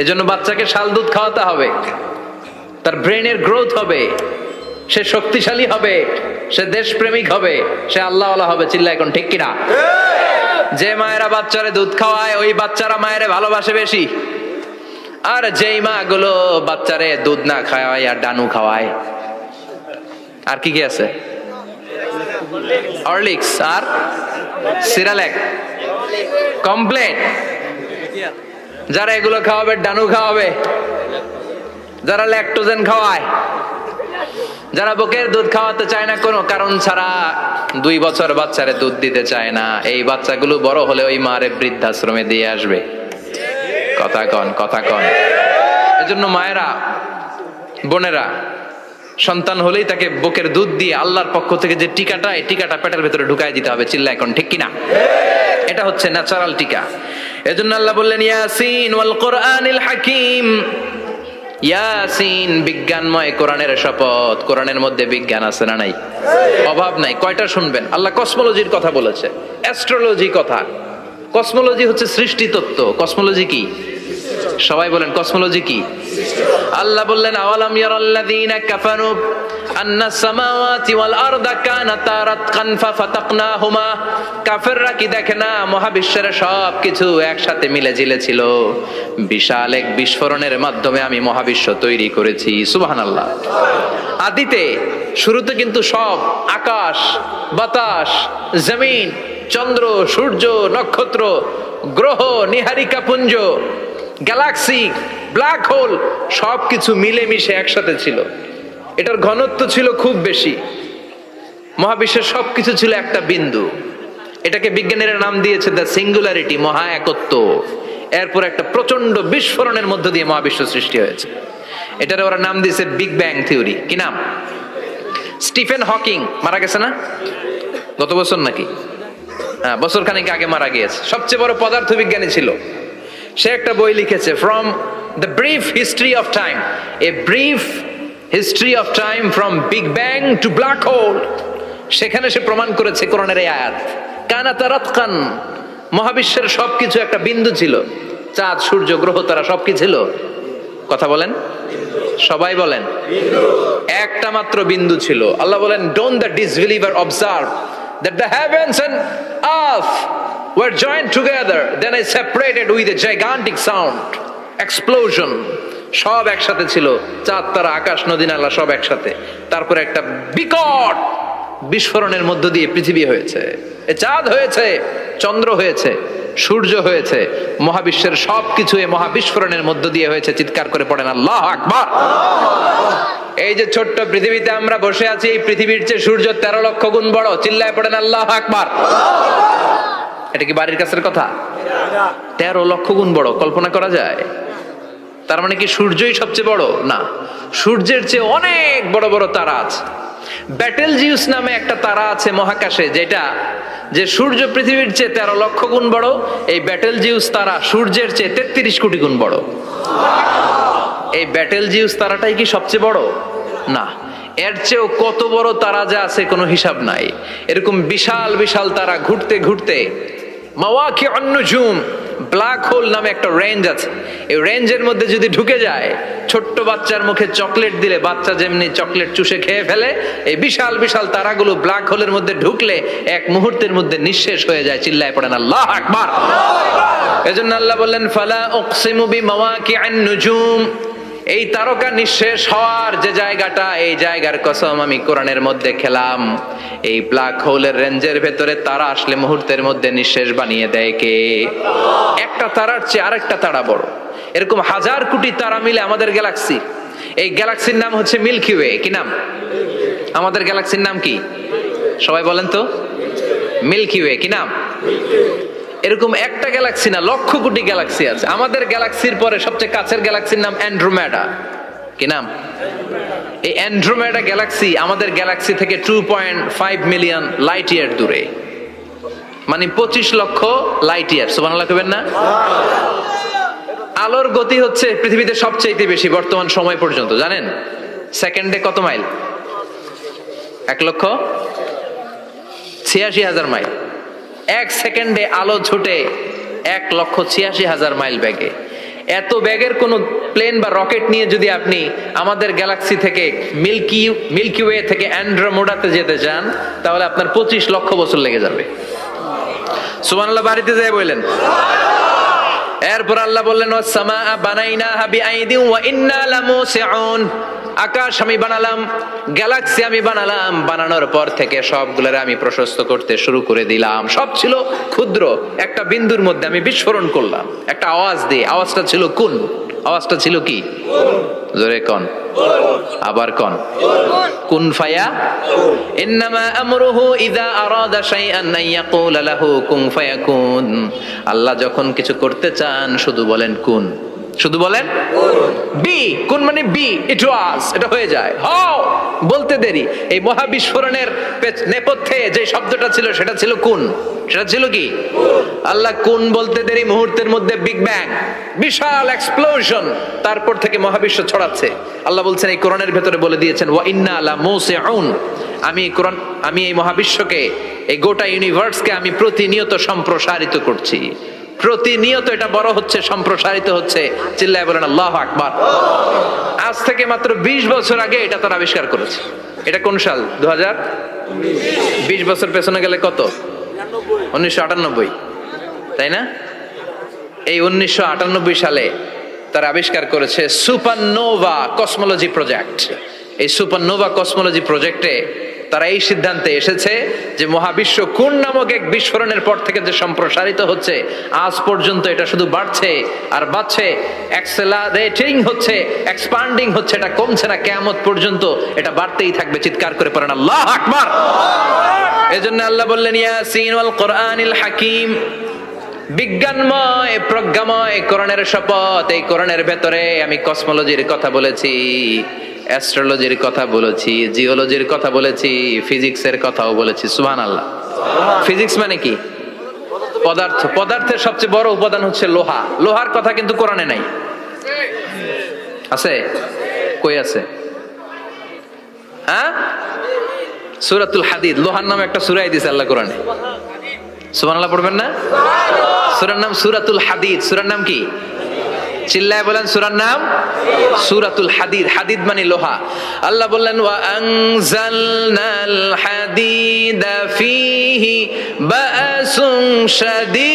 এজন্য বাচ্চাকে শাল দুধ খাওয়াতে হবে, তার ব্রেনের গ্রোথ হবে, সে শক্তিশালী হবে, সে দেশপ্রেমিক হবে, সে আল্লাহওয়ালা হবে। চিল্লা এখন ঠিক কিনা? যে মায়েরা বাচ্চারে দুধ খাওয়ায় ওই বাচ্চারা মায়েরে ভালোবাসে বেশি। আর যেই মা গুলো বাচ্চারে দুধ না খাওয়ায় আর ডানু খাওয়ায়, আর কি কি আছে, হরলিক্স আর সিরালেক, কমপ্লেন, যারা এগুলো খাওয়াবে ডানু খাওয়াবে, যারা ল্যাকটোজেন খাওয়ায়, যারা বুকের দুধ খাওয়াতে চায় না কোনো কারণ ছাড়া, 2 বছর বাচ্চারে দুধ দিতে চায় না, এই বাচ্চাগুলো বড় হলে ওই মারে বৃদ্ধাশ্রমে দিয়ে আসবে। কথা কন, কথা কন। এজন্য মায়েরা, বোনেরা, সন্তান হলেই তাকে বুকের দুধ দিয়ে আল্লাহর পক্ষ থেকে যে টিকাটা, এই টিকাটা পেটের ভেতরে ঢুকাই দিতে হবে। চিল্লা এখন ঠিক কিনা? এটা হচ্ছে ন্যাচারাল টিকা। এজন্য আল্লাহ বললেন ইয়াসিন ওয়াল কোরআনিল হাকিম। ইয়াসিন, বিজ্ঞানময় কোরআনের শপথ। কোরআনের মধ্যে বিজ্ঞান আছে না নাই? অভাব নাই। কয়টা শুনবেন? আল্লাহ কসমোলজির কথা বলেছে, অ্যাস্ট্রোলজি কথা। কসমোলজি হচ্ছে সৃষ্টি তত্ত্ব। কসমোলজি কি? সবাই বলেন কসমোলজি কি? আল্লাহ বললেন আওয়ালাম ইয়ারাল্লাযীনা কাফারু আন্নাস সামাওয়াতি ওয়াল আরদা কানাতা রাতকান ফাফাতাকনাহুমা। কাফেররা কি দেখে না মহাবিশ্বের সব কিছু একসাথে মিলে ঝিলে ছিল, বিশাল এক বিস্ফোরণের মাধ্যমে আমি মহাবিশ্ব তৈরি করেছি। সুবহানাল্লাহ। আদিতে, শুরুতে কিন্তু সব আকাশ, বাতাস, জমিন, চন্দ্র, সূর্য, নক্ষত্র, গ্রহ, নীহারিকা পুঞ্জ, গ্যালাক্সি, ব্ল্যাক হোল সবকিছু মিলেমিশে একসাথে ছিল। এটার ঘনত্ব ছিল খুব বেশি। মহাবিশ্বের সবকিছু ছিল একটা বিন্দু। এটাকে বিজ্ঞানীরা নাম দিয়েছে দ্য সিঙ্গুলারিটি, মহা একত্ব। এরপর একটা প্রচন্ড বিস্ফোরণের মধ্য দিয়ে মহাবিশ্ব সৃষ্টি হয়েছে। এটার ওরা নাম দিয়েছে বিগ ব্যাং থিওরি। কি নাম? স্টিফেন হকিং মারা গেছে না গত বছর নাকি? হ্যাঁ, বছর খানিক আগে মারা গিয়েছে। সবচেয়ে বড় পদার্থবিজ্ঞানী ছিল। সে একটা বই লিখেছে, from the brief history of time, a brief history of time from big bang two black hole. সেখানে সে প্রমাণ করেছে কোরআনের এই আয়াত, কানাতা রাতকান, মহাবিশ্বের সবকিছু একটা বিন্দু ছিল। চাঁদ, সূর্য, গ্রহ, তারা সবকিছু ছিল। কথা বলেন, সবাই বলেন। একটা মাত্র বিন্দু ছিল। আল্লাহ বলেন, don't the disbeliever observe that the heavens and earth were joined together, then I separated with a gigantic sound, explosion. সব একসাথে ছিল, চাঁদ, তারা, আকাশ, নদী, নালা সব একসাথে। তারপরে একটা বিকট বিস্ফোরণের মধ্য দিয়ে পৃথিবী হয়েছে, এ চাঁদ হয়েছে, চন্দ্র হয়েছে, সূর্য হয়েছে, মহাবিশ্বের সবকিছু এই মহাবিস্ফোরণের মধ্য দিয়ে হয়েছে। চিৎকার করে পড়েন আল্লাহু আকবার। এই যে ছোট্ট পৃথিবীতে আমরা বসে আছি, এই পৃথিবীর চেয়ে সূর্য 13 লক্ষ গুণ বড়। চিল্লায় পড়েন আল্লাহু আকবার। এটা কি বাড়ির কাছের কথা? 13 লক্ষ গুণ বড়, কল্পনা করা যায়? তার মানে কি সূর্যই সবচেয়ে বড়? না, সূর্যের চেয়ে অনেক বড় বড় তারা আছে। ব্যাটেলজিউস নামে একটা তারা আছে মহাকাশে, যেটা যে সূর্য পৃথিবীর চেয়ে 13 লক্ষ গুণ বড়। এই ব্যাটেলজিউস তারা সূর্যের চেয়ে 33 কোটি গুণ বড়। এই ব্যাটেলজিউস তারাটাই কি সবচেয়ে বড়? না, এর চেয়েও কত বড় তারা যে আছে কোনো হিসাব নাই। এরকম বিশাল বিশাল তারা ঘুরতে ঘুরতে, মাওয়াকিউন নুজুম, ব্ল্যাক হোল নামে একটা রেঞ্জ আছে। এই রেঞ্জের মধ্যে যদি ঢুকে যায়, ছোট্ট বাচ্চার মুখে চকলেট দিলে বাচ্চা যেমনি চকলেট চুষে খেয়ে ফেলে, এই বিশাল বিশাল তারাগুলো ব্ল্যাক হোলের মধ্যে ঢুকলে এক মুহূর্তের মধ্যে নিঃশেষ হয়ে যায়। চিল্লায় পড়েন আল্লাহু আকবার। এজন্য আল্লাহ বললেন, ফালা উকসিমু বিমাওয়াকিউন নুজুম, এই তারকা নিঃশেষ হওয়ার যে জায়গাটা, এই জায়গার কসম আমি কোরআনের মধ্যে খেলাম। এই ব্ল্যাক হোলের রেঞ্জের ভেতরে তারা আসলে মুহূর্তের মধ্যে নিঃশেষ বানিয়ে দেয় কে? একটা তারার চেয়ে আরেকটা তারা বড়। এরকম হাজার কোটি তারা মিলে আমাদের গ্যালাক্সি। এই গ্যালাক্সির নাম হচ্ছে মিল্কি ওয়ে। কি নাম? আমাদের গ্যালাক্সির নাম কি? সবাই বলেন তো। Milky Way. কি নাম? এরকম একটা গ্যালাক্সি না, লক্ষ কোটি গ্যালাক্সি আছে। আমাদের গ্যালাক্সির পরে সবচেয়ে কাছের গ্যালাক্সির নাম অ্যান্ড্রোমেডা। কি নাম? এই অ্যান্ড্রোমেডা গ্যালাক্সি আমাদের গ্যালাক্সি থেকে 2.5 মিলিয়ন লাইট ইয়ার দূরে, মানে 25 লক্ষ লাইট ইয়ার। সুবহানাল্লাহ কইবেন না? আলোর গতি হচ্ছে পৃথিবীতে সবচেয়ে বেশি বর্তমান সময় পর্যন্ত, জানেন? সেকেন্ডে কত মাইল? 1,86,000 মাইল। 1 সেকেন্ডে আলো ছুটে 1,86,000 মাইল বেগে। এত বেগের কোন প্লেন বা রকেট নিয়ে যদি আপনি আমাদের গ্যালাক্সি থেকে মিল্কি ওয়ে থেকে অ্যান্ড্রোমেডাতে যেতে চান, তাহলে আপনার 25 লক্ষ বছর লেগে যাবে। সুবহানাল্লাহ বাড়িতে যাই বললেন। এরপর আল্লাহ বললেন, ওয়াস-সামাআ বানাইনাহা বিআইদিন ওয়া ইন্না লামুসিউন। আকাশ আমি বানালাম, গ্যালাক্সি আমি বানালাম, বানানোর পর থেকে সবগুলোরে আমি প্রশস্ত করতে শুরু করে দিলাম। সব ছিল ক্ষুদ্র, একটা বিন্দুর মধ্যে আমি বিস্ফোরণ করলাম একটা আওয়াজ দিয়ে। আওয়াজটা ছিল কুন। আওয়াজটা ছিল কি? জোরে কোন, আবার কোন। কুন ফায়া ইন্নামা আমরুহু ইযা আরাদা শাইআন আন ইয়াকুলা লাহু কুন ফায়াকুন। আল্লাহ যখন কিছু করতে চান শুধু বলেন কুন, শুধু বলেন বি। কুন মানে বি, ইট ওয়াজ, এটা হয়ে যায়। হাও বলতে দেরি। এই মহাবিস্ফোরণের নেপথ্যে যে শব্দটা ছিল সেটা ছিল কুন। সেটা ছিল কি? আল্লাহ কুন বলতে দেরি, মুহূর্তের মধ্যে বিগ ব্যাং, বিশাল এক্সপ্লোশন, তারপর থেকে মহাবিশ্ব ছড়াচ্ছে। আল্লাহ বলছেন এই কোরআনের ভেতরে বলে দিয়েছেন, ওয়া ইন্না লামুসিউন। আমি এই মহাবিশ্বকে, এই গোটা ইউনিভার্সকে আমি প্রতিনিয়ত সম্প্রসারিত করছি। প্রতিনিয়ত এটা বড় হচ্ছে, সম্প্রসারিত হচ্ছে। চিল্লায় বলেন আল্লাহু আকবার। আজ থেকে মাত্র 20 বছর আগে এটা তারা আবিষ্কার করেছে। এটা কোন সাল? 2000। 20 বছর পেছনে গেলে কত? 1998, তাই না? এই 1998 সালে তারা আবিষ্কার করেছে সুপারনোভা কসমোলজি প্রজেক্ট। এই সুপারনোভা কসমোলজি প্রজেক্টে তারা এই সিদ্ধান্তে এসেছে যে মহাবিশ্ব কোন নামক এক বিস্ফোরণের পর থেকে যে সম্প্রসারিত হচ্ছে, আজ পর্যন্ত এটা শুধু বাড়ছে আর বাড়ছে, অ্যাক্সেলারেটিং হচ্ছে, এক্সপান্ডিং হচ্ছে, এটা কমছে না। কিয়ামত পর্যন্ত এটা বাড়তেই থাকবে। চিৎকার করে পড়েন আল্লাহু আকবার। এজন্য আল্লাহ বললেন, ইয়াসিন ওয়াল কোরআনিল হাকিম। বিজ্ঞানময়, প্রজ্ঞাময় কোরআনের শপথ। এই কোরআনের ভেতরে আমি কসমোলজির কথা বলেছি, অ্যাস্ট্রোলজির কথা বলেছি, জিওলজির কথা বলেছি, ফিজিক্সের কথাও বলেছি। সুবহানাল্লাহ। ফিজিক্স মানে কি? পদার্থ। পদার্থের সবচেয়ে বড় উপাদান হচ্ছে লোহা। লোহার কথা কিন্তু কোরআনে নাই। আছে? কই আছে? হ্যাঁ, সূরাতুল হাদিদ, লোহার নামে একটা সূরা দিয়েছে আল্লাহ কোরআনে। সুবহানাল্লাহ পড়বেন না? সূরার নাম সূরাতুল হাদিদ। সূরার নাম কি? চিল্লায় বলেন সূরার নাম সূরাতুল হাদিদ। হাদিদ মানে লোহা। আল্লাহ বললেন, ওয়া আনজালনাল হাদিদা ফীহি বাসুন শাদীদ।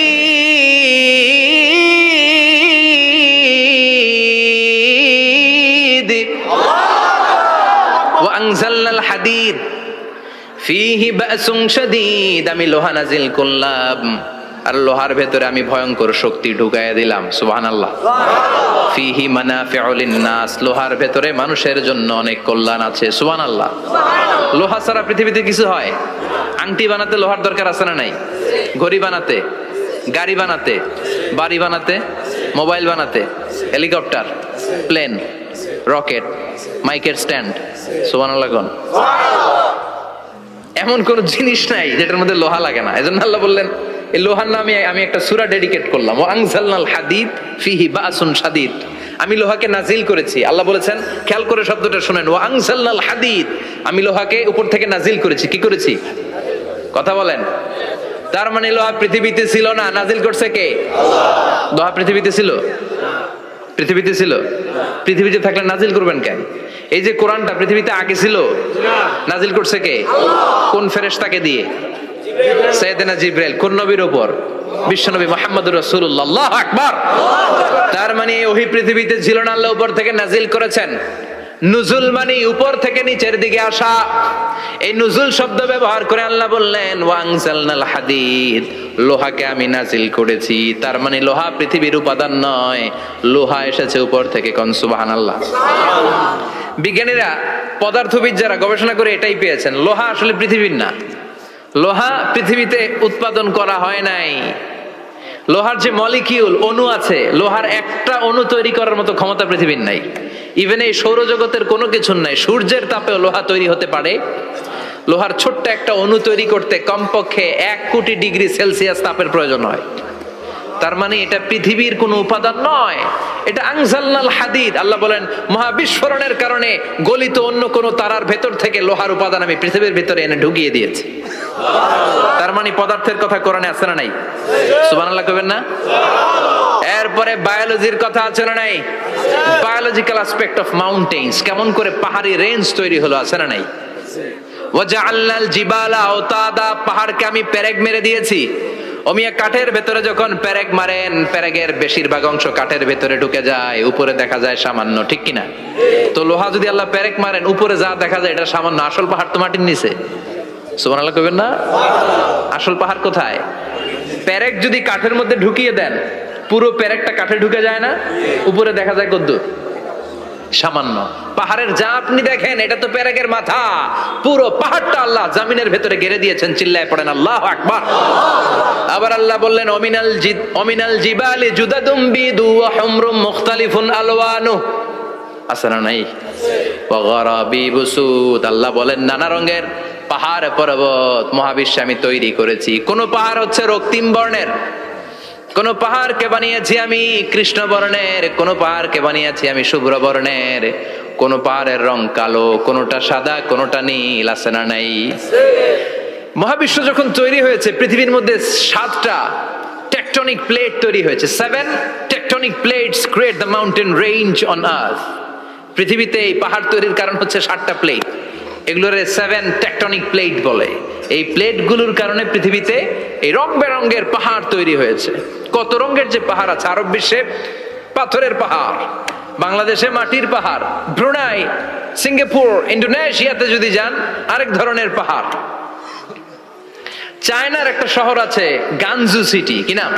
ওয়া আনজালনাল হাদিদ ফীহি বাসুন শাদীদ। আমি লোহা নাজিল করলাম আর লোহার ভেতরে আমি ভয়ঙ্কর শক্তি ঢুকাইয়া দিলাম। সুবহানাল্লাহ। ফীহি মানাফিউ লিন-নাস। লোহার ভেতরে মানুষের জন্য অনেক কল্যাণ আছে। সুবহানাল্লাহ। লোহা ছাড়া পৃথিবীতে কিছু হয়? আংটি বানাতে লোহার দরকার আছে না নাই? ঘড়ি বানাতে, গাড়ি বানাতে, বাড়ি বানাতে, মোবাইল বানাতে, হেলিকপ্টার, প্লেন, রকেট, মাইকের স্ট্যান্ড। সুবহানাল্লাহ কোন? এমন কোন জিনিস নাই যেটার মধ্যে লোহা লাগে না। এজন্য আল্লাহ বললেন, এই লোহার নামে আমি একটা সূরা ডেডিকেট করলাম, ওয়া আনজালনাল হাদিদ ফীহি বাসুন শাদীদ। আমি লোহাকে নাজিল করেছি। আল্লাহ বলেছেন, খেয়াল করে শব্দটা শুনেন, ওয়া আনজালনাল হাদিদ। আমি লোহাকে উপর থেকে নাজিল করেছি। কি করেছি? কথা বলেন। তার মানে লোহা পৃথিবীতে ছিল না, নাজিল করছে কে? আল্লাহ। লোহা পৃথিবীতে ছিল? পৃথিবীতে ছিল। পৃথিবীতে থাকলে নাজিল করবেন কেন? এই যে কোরআনটা পৃথিবীতে আগে ছিল, নাজিল করছে কে? কোন ফেরেশতাকে দিয়ে? সাইয়েদনা জিবরাইল। কোন নবীর উপর? বিশ্বনবী মুহাম্মদুর রাসূলুল্লাহ। আল্লাহু আকবার। তার মানে ওহি পৃথিবীতে ছিল না, আল্লাহ উপর থেকে নাজিল করেছেন। নুজুল মানে উপর থেকে নিচের দিকে আসা। এই নুজুল শব্দ ব্যবহার করে আল্লাহ বললেন, ওয়া আনজালনাল হাদিদ। লোহাকে আমি নাজিল করেছি। তার মানে লোহা পৃথিবীর উপাদান নয়, লোহা এসেছে উপর থেকে। কোন সুবহানাল্লাহ। বিজ্ঞানীরা, পদার্থবিদ যারা গবেষণা করে এটাই পেয়েছেন, লোহা আসলে পৃথিবীর না। লোহা পৃথিবীতে উৎপাদন করা হয় নাই। লোহার যে মলিকিউল, অণু আছে, লোহার একটা অণু তৈরি করার মতো ক্ষমতা পৃথিবীর নাই। ইভেন এই সৌরজগতের কোনো কিছু নাই। সূর্যের তাপেও লোহা তৈরি হতে পারে। লোহার ছোট্ট একটা অণু তৈরি করতে কমপক্ষে 1 কোটি ডিগ্রি সেলসিয়াস তাপের প্রয়োজন হয়। তার মানে এটা পৃথিবীর কোন উপাদান নয়, এটা আনজালনাল হাদিদ। আল্লাহ বলেন মহাবিস্ফোরণের কারণে গলিত অন্য কোন তারার ভেতর থেকে লোহার উপাদান আমি পৃথিবীর ভিতরে এনে ঢুকিয়ে দিয়েছি। তার মানে পদার্থের কথা কোরআনে আছে না নাই? সুবহানাল্লাহ কইবেন না? এরপরে বায়োলজির কথা আছে না নাই? বায়োলজিক্যাল অ্যাসপেক্ট অফ মাউন্টেন্স, কেমন করে পাহাড়ি রেঞ্জ তৈরি হলো, আছে না নাই? ওয়াজআলনাল জিবালা আওতাদা, পাহাড়কে আমি পেরেক মেরে দিয়েছি। ওমিয়া কাঠের ভেতরে যখন পেরেক মারেন, পেরেকের বেশিরভাগ অংশ কাঠের ভেতরে ঢুকে যায়, উপরে দেখা যায় সামান্য, ঠিক কিনা? তো লোহা যদি আল্লাহ পেরেক মারেন, উপরে যা দেখা যায় এটা সামান্য, আসল পাহাড় তো মাটির নিচে। সুবহানাল্লাহ কইবেন না? আসল পাহাড় কোথায়? পেরেক যদি কাঠের মধ্যে ঢুকিয়ে দেন, পুরো পেরেকটা কাঠে ঢুকে যায় না, উপরে দেখা যায় কদ্দুর? সামান্য। পাহাড়ের যা আপনি দেখেন এটা তো পেরেকের মাথা, পুরো পাহাড়টা আল্লাহ জামিনের ভেতরে গেড়ে দিয়েছেন। চিল্লায় পড়েন আল্লাহু আকবার। আবার আল্লাহ বললেন অমিনাল জিবালি জুদাদুম বিদু ওয়া হুমরুম মুখতালিফুন আলওয়ানু, আছে না নাই? ওয়া গারাবিবু সুদ, আল্লাহ বলেন নানা রঙের পাহাড় পর্বত মহাবিশ্বে আমি তৈরি করেছি। কোন পাহাড় হচ্ছে রক্তিম বর্ণের, কোন পাহাড়কে বানিয়েছি আমি কৃষ্ণ বর্ণের, কোন পাহাড়কে বানিয়েছি আমি শুভ্র বর্ণের, কোন পাহাড়ের রং কালো, কোনটা সাদা, কোনটা নীল, আছে না নাই? মহাবিশ্ব যখন তৈরি হয়েছে, পৃথিবীর মধ্যে 7টা টেকটনিক প্লেট তৈরি হয়েছে। 7 tectonic plates create the mountain range on earth. পৃথিবীতে এই পাহাড় তৈরির কারণ হচ্ছে 7টা প্লেট, এগুলোরে 7 টেকটনিক প্লেট বলে। এই প্লেটগুলোর কারণে পৃথিবীতে এই রং বেরঙের পাহাড় তৈরি হয়েছে। কত রঙের যে পাহাড় আছে! আরব বিশ্বে পাথরের পাহাড়, বাংলাদেশে মাটির পাহাড়, ব্রুনাই, সিঙ্গাপুর, ইন্দোনেশিয়াতে যদি যান আরেক ধরনের পাহাড়। চায়নার একটা শহর আছে গানজু সিটি, কি নাম?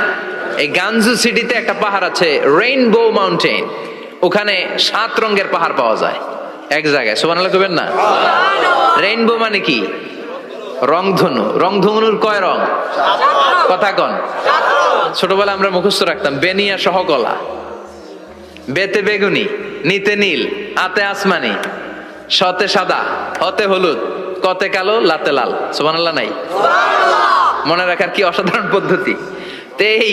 এই গানজু সিটিতে একটা পাহাড় আছে রেইনবো মাউন্টেন, ওখানে 7 রঙের পাহাড় পাওয়া যায় এক জায়গায়। সুবহানাল্লাহ কইবেন না? রেইনবো মানে কি? রংধনু। রংধনুর কয় রং? কথা কন। ছোটবেলা আমরা মুখস্থ রাখতাম বেনিয়া সহ কলা, বেতে বেগুনি, নিতে নীল, আতে আসমানি, শতে সাদা, হতে হলুদ, কতে কালো, লাতে লাল। সুবহানাল্লাহ নাই? মনে রাখার কি অসাধারণ পদ্ধতি! তো এই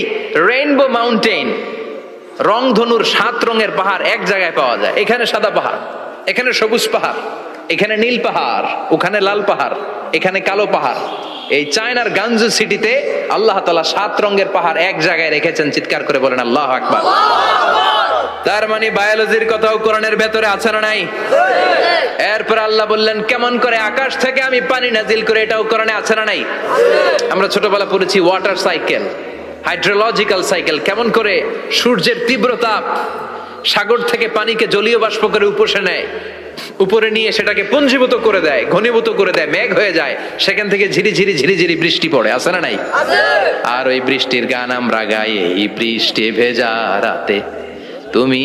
রেইনবো মাউন্টেন, রংধনুর 7 রঙের পাহাড় এক জায়গায় পাওয়া যায়। এখানে সাদা পাহাড়, এখানে সবুজ পাহাড়, এখানে নীল পাহাড়, ওখানে লাল পাহাড়, এখানে কালো পাহাড়। এই চায়নার গানজু সিটিতে আল্লাহ তাআলা 7 রঙের পাহাড় এক জায়গায় রেখেছেন। চিৎকার করে বলেন আল্লাহু আকবার। তার মানে বায়োলজির কথাও কোরআনের ভেতরে আছে না নাই? এরপর আল্লাহ বললেন কেমন করে আকাশ থেকে আমি পানি নাজিল করে, এটাও কোরআনে আছে না নাই? আমরা ছোটবেলা পড়েছি ওয়াটার সাইকেল, হাইড্রোলজিক্যাল সাইকেল, কেমন করে সূর্যের তীব্র তাপ সাগর থেকে পানিকে জলীয় বাষ্প করে উপসে নেয়, উপরে নিয়ে সেটাকে পুঞ্জীভূত করে দেয়, ঘনীভূত করে দেয়, মেঘ হয়ে যায়, সেখান থেকে ঝিরিঝিরি ঝিরিঝিরি বৃষ্টি পড়ে, আছে না নাই? আর ওই বৃষ্টির গান আমরা গাই, এই বৃষ্টি ভেজা রাতে তুমি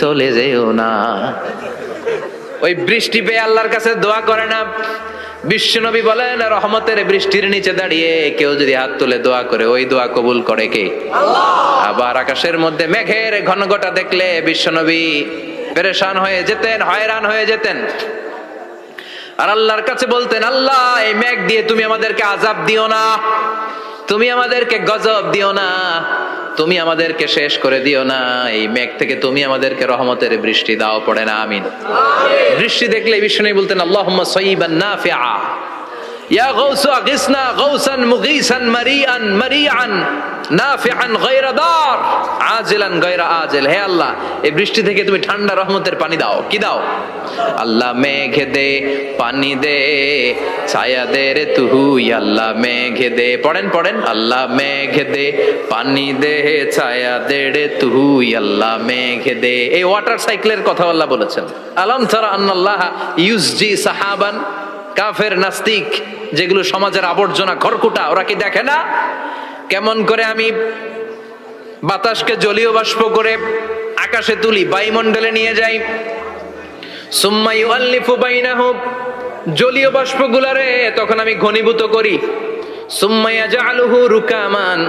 চলে যেও না। ওই বৃষ্টি পেয়ে আল্লাহর কাছে দোয়া করে না? বিশ্বনবী বলেন রহমতের বৃষ্টির নিচে দাঁড়িয়ে কেউ যদি হাত তুলে দোয়া করে, ওই দোয়া কবুল করে কে? আল্লাহ। আবার আকাশের মধ্যে মেঘের ঘনঘটা দেখলে বিশ্বনবী পেরেশান হয়ে যেতেন, হয়রান হয়ে যেতেন, আর আল্লাহর কাছে বলতেন আল্লাহ এই মেঘ দিয়ে তুমি আমাদেরকে আযাব দিও না, তুমি আমাদেরকে গজব দিও না, তুমি আমাদেরকে শেষ করে দিও না, এই মেঘ থেকে তুমি আমাদেরকে রহমতের বৃষ্টি দাও। পড়ে না আমিন। বৃষ্টি দেখলে বিষ্ণু বলতেন আল্লাহুম্মা সাইয়িবান নাফিআ, ইয়া গাউসু আগিসনা গাউসান মুগীসান মারিআন মারিআন নাফিআন গায়রা দার আজিলান গায়রা আজিল। হে আল্লাহ এই বৃষ্টি থেকে তুমি ঠান্ডা রহমতের পানি দাও। কি দাও? আল্লাহ মেঘ দে পানি দে ছায়া দে রে তুই, আল্লাহ মেঘ দে, পড়েন পড়েন, আল্লাহ মেঘ দে পানি দে ছায়া দে রে তুই, আল্লাহ মেঘ দে। এই ওয়াটার সাইকেলের কথা আল্লাহ বলেছেন। আলাম তারা আন্নাল্লাহ ইউসজি সাহাবান, কাফের নাস্তিক যেগুলো সমাজের আবর্জনা খড়কুটা, ওরা কি দেখে না কেমন করে আমি বাতাসকে জলীয় বাষ্প করে আকাশে তুলি, বায়ুমণ্ডলে নিয়ে যাই, সুম্মা ইউআল্লিফু বাইনাহুম, জলীয় বাষ্পগুলারে তখন আমি ঘনীভূত করি, সুম্মা ইয়াজআলুহু রুকামান,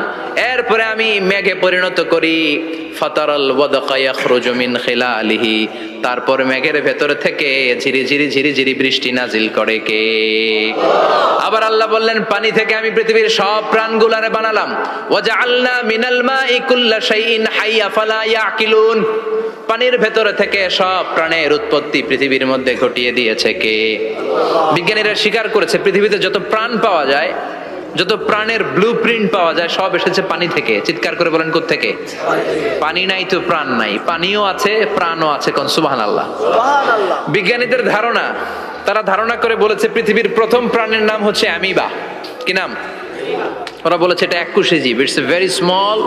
এরপরে আমি মেঘে পরিণত করি, ফাতারাল ওয়াদকা ইয়াখরুজু মিন খিলালিহি, তারপর মেঘের ভেতর থেকে ঝিরি ঝিরি ঝিরি ঝিরি বৃষ্টি নাজিল করে কে? আবার আল্লাহ বললেন, পানি থেকে আমি পৃথিবীর সব প্রাণগুলারে বানালাম। ওয়াজআলনা মিনাল মাই কুল্লা শাইইন হাইয়া ফালা ইয়াকিলুন। পানির ভেতর থেকে সব প্রাণের উৎপত্তি পৃথিবীর মধ্যে ঘটিয়ে দিয়েছে কে? বিজ্ঞানীরা স্বীকার করেছে পৃথিবীতে যত প্রাণ পাওয়া যায়, যত প্রাণের ব্লুপ্রিন্ট পাওয়া যায়, সব এসেছে পানি থেকে। চিৎকার করে বলেন, কোত্থেকে? পানি নাই তো প্রাণ নাই, পানিও আছে প্রাণও আছে। কোন সুবহানাল্লাহ। বিজ্ঞানীদের ধারণা, তারা ধারণা করে বলেছে পৃথিবীর প্রথম প্রাণের নাম হচ্ছে অ্যামিবা। কি নাম? ওরা বলেছে এটা এককোষী জীব। It's a very small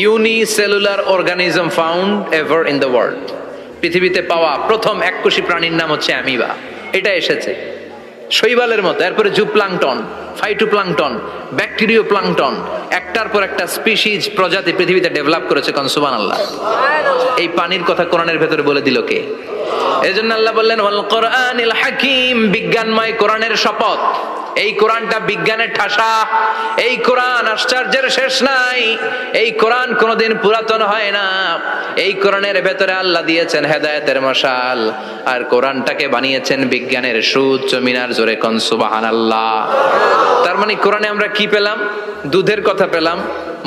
unicellular organism found ever in the world. পৃথিবীতে পাওয়া প্রথম এককোষী প্রাণীর নাম হচ্ছে অ্যামিবা। এটা এসেছে শৈবালের মতো, এরপরে জুপ্লাংটন, ফাইটোপ্লাংটন, ব্যাকটেরিও প্লাংটন, একটার পর একটা স্পিসিজ প্রজাতি পৃথিবীতে ডেভেলপ করেছে। কোন সুবহানাল্লাহ। এই পানির কথা কোরআনের ভেতরে বলে দিল কে? এজন্য আল্লাহ বললেন, ওয়াল কোরআনিল হাকিম, বিজ্ঞানময় কোরআনের শপথ। এই কোরআনটা বিজ্ঞানের ঠাসা। এই কোরআন আশ্চর্যের শেষ নাই। এই কোরআন কোনোদিন পুরাতন হয় না। এই কোরআনের ভেতরে আল্লাহ দিয়েছেন হেদায়েতের মশাল, আর কোরআনটাকে বানিয়েছেন বিজ্ঞানের সুউচ্চ মিনার। জোরে কোন সুবহানাল্লাহ। তার মানে কোরআনে আমরা কি পেলাম? দুধের কথা পেলাম,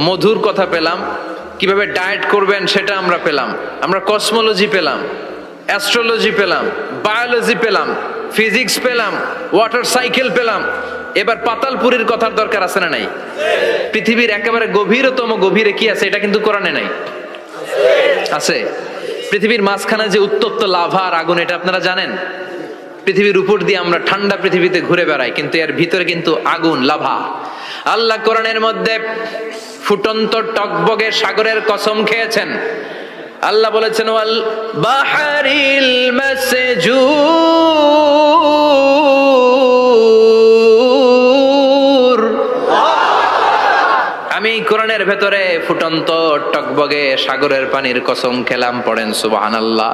মধুর কথা পেলাম, কিভাবে ডায়েট করবেন সেটা আমরা পেলাম, আমরা কসমোলজি পেলাম, অ্যাস্ট্রোলজি পেলাম, বায়োলজি পেলাম, ফিজিক্স পেলাম, ওয়াটার সাইকেল পেলাম। এবার পাতালপুরীর কথার দরকার আছে না নাই? পৃথিবীর একেবারে গভীরতম গভীরে কি আছে এটা কিন্তু কোরআনে নাই। আছে। পৃথিবীর মাঝখানে যে উত্তপ্ত লাভা আর আগুন, এটা আপনারা জানেন? পৃথিবীর উপর দিয়ে আমরা ঠান্ডা পৃথিবীতে ঘুরে বেড়াই, কিন্তু এর ভিতরে কিন্তু আগুন, লাভা। আল্লাহ কোরআনের মধ্যে ফুটন্ত টকবগে সাগরের কসম খেয়েছেন। আল্লাহ বলেছেন, ওয়াল বাহরিল মাসজুর। আমি কোরআনের ভেতরে ফুটন্ত টকবগে সাগরের পানির কসম খেলাম। পড়েন সুবহানাল্লাহ।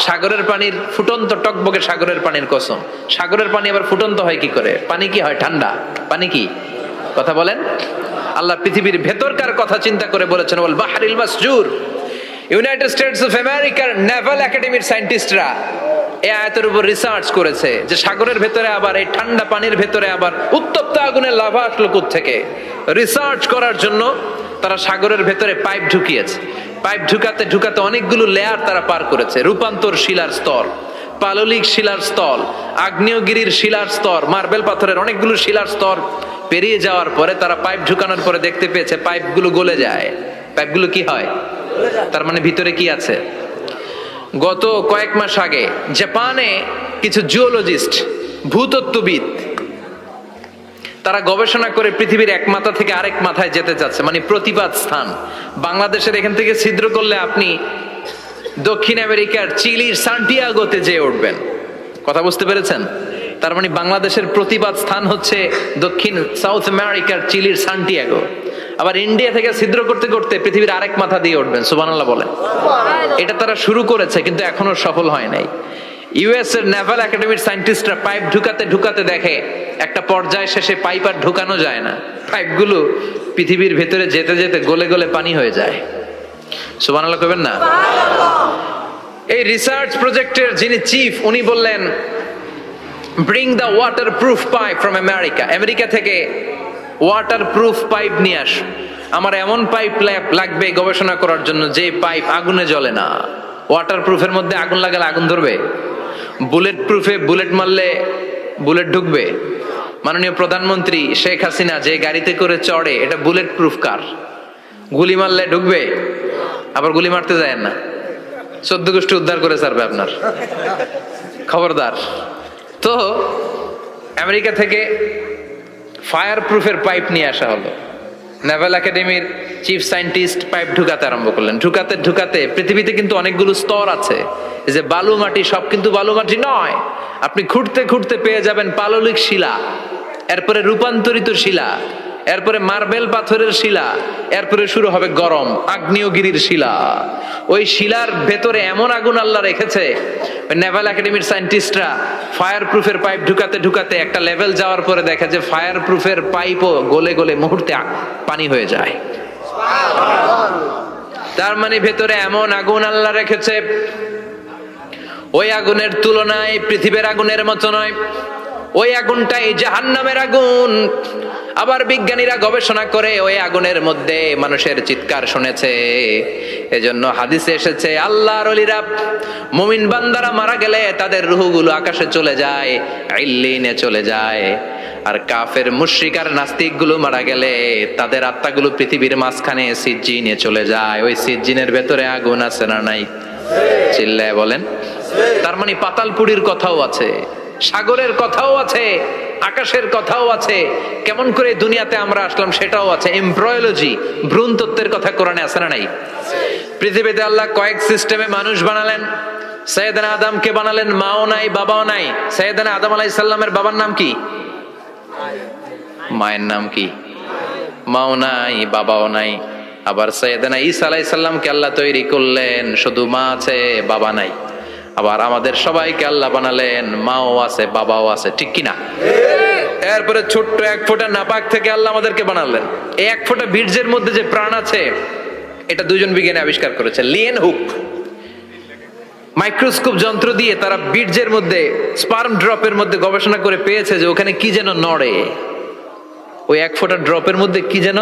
সাগরের পানির, ফুটন্ত টকবগে সাগরের পানির কসম। সাগরের পানি আবার ফুটন্ত হয় কি করে? পানি কি হয়? ঠান্ডা। পানি কি? কথা বলেন। আল্লাহ পৃথিবীর ভেতরকার কথা চিন্তা করে বলেছেন, ওয়াল বাহরিল মাসজুর। ইউনাইটেড স্টেটস অফ আমেরিকার নেভাল একাডেমির সায়েন্টিস্টরা এই আয়াতের উপর রিসার্চ করেছে যে সাগরের ভেতরে আবার, এই ঠান্ডা পানির ভেতরে আবার উত্তপ্ত আগুনের লাভা আসলো কোত্থেকে। রিসার্চ করার জন্য তারা সাগরের ভেতরে পাইপ ঢুকিয়েছে। পাইপ ঢুকাতে ঢুকাতে অনেকগুলো লেয়ার তারা পার করেছে। রূপান্তর শিলার স্তর, পাললিক শিলার স্তর, আগ্নেয়গিরির শিলার স্তর, মার্বেল পাথরের অনেকগুলো শিলার স্তর পেরিয়ে যাওয়ার পরে তারা পাইপ ঢুকানোর পরে দেখতে পেয়েছে পাইপগুলো গলে যায়। পাইপগুলো কি হয়? তার মানে ভিতরে কি আছে? গত কয়েক মাস আগে জাপানে কিছু জিওলজিস্ট, ভূতত্ত্ববিদ, তারা গবেষণা করে পৃথিবীর এক মাথা থেকে আরেক মাথায় যেতে চাচ্ছে, মানে প্রতিপাদ স্থান। বাংলাদেশের এখান থেকে ছিদ্র করলে আপনি দক্ষিণ আমেরিকার চিলির সান্টিয়াগোতে যেয়ে উঠবেন। কথা বুঝতে পেরেছেন? তার মানে বাংলাদেশের প্রতিপাদ স্থান হচ্ছে দক্ষিণ সাউথ আমেরিকার চিলির সান্টিয়াগো। আবার ইন্ডিয়া থেকে ছিদ্র করতে করতে পৃথিবীর আরেক মাথা দিয়ে উঠবেন। সুবহানাল্লাহ বলেন। এটা তারা শুরু করেছে কিন্তু এখনো সফল হয় নাই। ইউএস এর নেভাল একাডেমির সায়েন্টিস্টরা পাইপ ঢুকাতে ঢুকাতে দেখে একটা পর্যায় শেষে পাইপ আর ঢুকানো যায় না। পাইপগুলো পৃথিবীর ভেতরে যেতে যেতে গলে গলে পানি হয়ে যায়। সুবহানাল্লাহ কইবেন না? এই রিসার্চ প্রজেক্টের যিনি চিফ, উনি বললেন, bring the water proof pipe from America. America থেকে ওয়াটার প্রুফ পাইপ নিয়ে আস। আমার এমন পাইপ লাগবে গবেষণা করার জন্য যে পাইপ আগুনে জ্বলে না। ওয়াটার প্রুফের মধ্যে আগুন লাগালে আগুন ধরবে? বুলেট প্রুফে বুলেট মারলে বুলেট ঢুকবে? মাননীয় প্রধানমন্ত্রী শেখ হাসিনা যে গাড়িতে করে চড়ে, এটা বুলেট প্রুফ কার? গুলি মারলে ঢুকবে? আবার গুলি মারতে যায় না, 14 গোষ্ঠী উদ্ধার করে ছাড়বে আপনার। খবরদার। তো আমেরিকা থেকে ফায়ার প্রুফের পাইপ নিয়ে আসা হলো। নেভাল একাডেমির চিফ সায়েন্টিস্ট পাইপ ঢুকাতে আরম্ভ করলেন। ঢুকাতে ঢুকাতে পৃথিবীতে কিন্তু অনেকগুলো স্তর আছে। এই যে বালু মাটি, সব কিন্তু বালু মাটি নয়। আপনি খুঁড়তে খুঁড়তে পেয়ে যাবেন পাললিক শিলা, এরপরে রূপান্তরিত শিলা, এরপরে মার্বেল পাথরের শিলা, এরপরে শুরু হবে গরম আগ্নেয়গিরির শিলা। ওই শিলার ভেতরে এমন আগুন আল্লাহ রেখেছে, নেভাল একাডেমির সায়েন্টিস্টরা ফায়ার প্রুফের পাইপ ঢুকাতে ঢুকাতে একটা লেভেল যাওয়ার পরে দেখে যে ফায়ার প্রুফের পাইপও গলে গলে মুহূর্তে পানি হয়ে যায়। তার মানে ভেতরে এমন আগুন আল্লাহ রেখেছে ওই আগুনের তুলনায় পৃথিবীর আগুনের মতো নয়, ওই আগুনটাই জাহান্নামের আগুন। আবার বিজ্ঞানীরা গবেষণা করে ওই আগুনের মধ্যে মানুষের চিৎকার শুনেছে। এজন্য হাদিসে এসেছে আল্লাহর ওলিরা, মুমিন বান্দারা মারা গেলে তাদের রূহগুলো আকাশে চলে যায়, ইল্লিনে চলে যায়। আর কাফের মুশরিক আর নাস্তিক গুলো মারা গেলে তাদের আত্মাগুলো পৃথিবীর মাঝখানে সিজ্জিনে চলে যায়। ওই সিজ্জিনের ভেতরে আগুন আছে না নাই? চিল্লায় বলেন। তার মানে পাতালপুরীর কথাও আছে, সাগরের কথাও আছে, আকাশের কথাও আছে। কেমন করে দুনিয়াতে আমরা আসলাম সেটাও আছে। এমব্রয়োলজি, ভ্রূণ তত্ত্বের কথা কোরআনে আছে না নাই? পৃথিবীতে আল্লাহ কয়েক সিস্টেমে মানুষ বানালেন। সৈয়দনা আদমকে বানালেন, মাও নাই বাবাও নাই। সৈয়দনা আদম আলাইহিস সালামের বাবার নাম কি? মায়ের নাম কি? মাও নাই বাবাও নাই। আবার সৈয়দনা ঈসা আলাইহিস সালামকে আল্লাহ তৈরি করলেন, শুধু মা আছে বাবা নাই। আবার আমাদের সবাইকে আল্লাহ বানালেন, মাও আছে বাবাও আছে, ঠিক কিনা? এরপরে ছোট্ট এক ফোঁটা নাপাক থেকে আল্লাহ আমাদেরকে বানালেন। এই এক ফোঁটা বীর্যের মধ্যে যে প্রাণ আছে, এটা দুজন বিজ্ঞানী আবিষ্কার করেছে। লিয়েন হুক মাইক্রোস্কোপ যন্ত্র দিয়ে তারা বীর্যের মধ্যে, স্পার্ম ড্রপের মধ্যে গবেষণা করে পেয়েছে যে ওখানে কি যেন নড়ে। ওই এক ফোঁটা ড্রপের মধ্যে কি যেন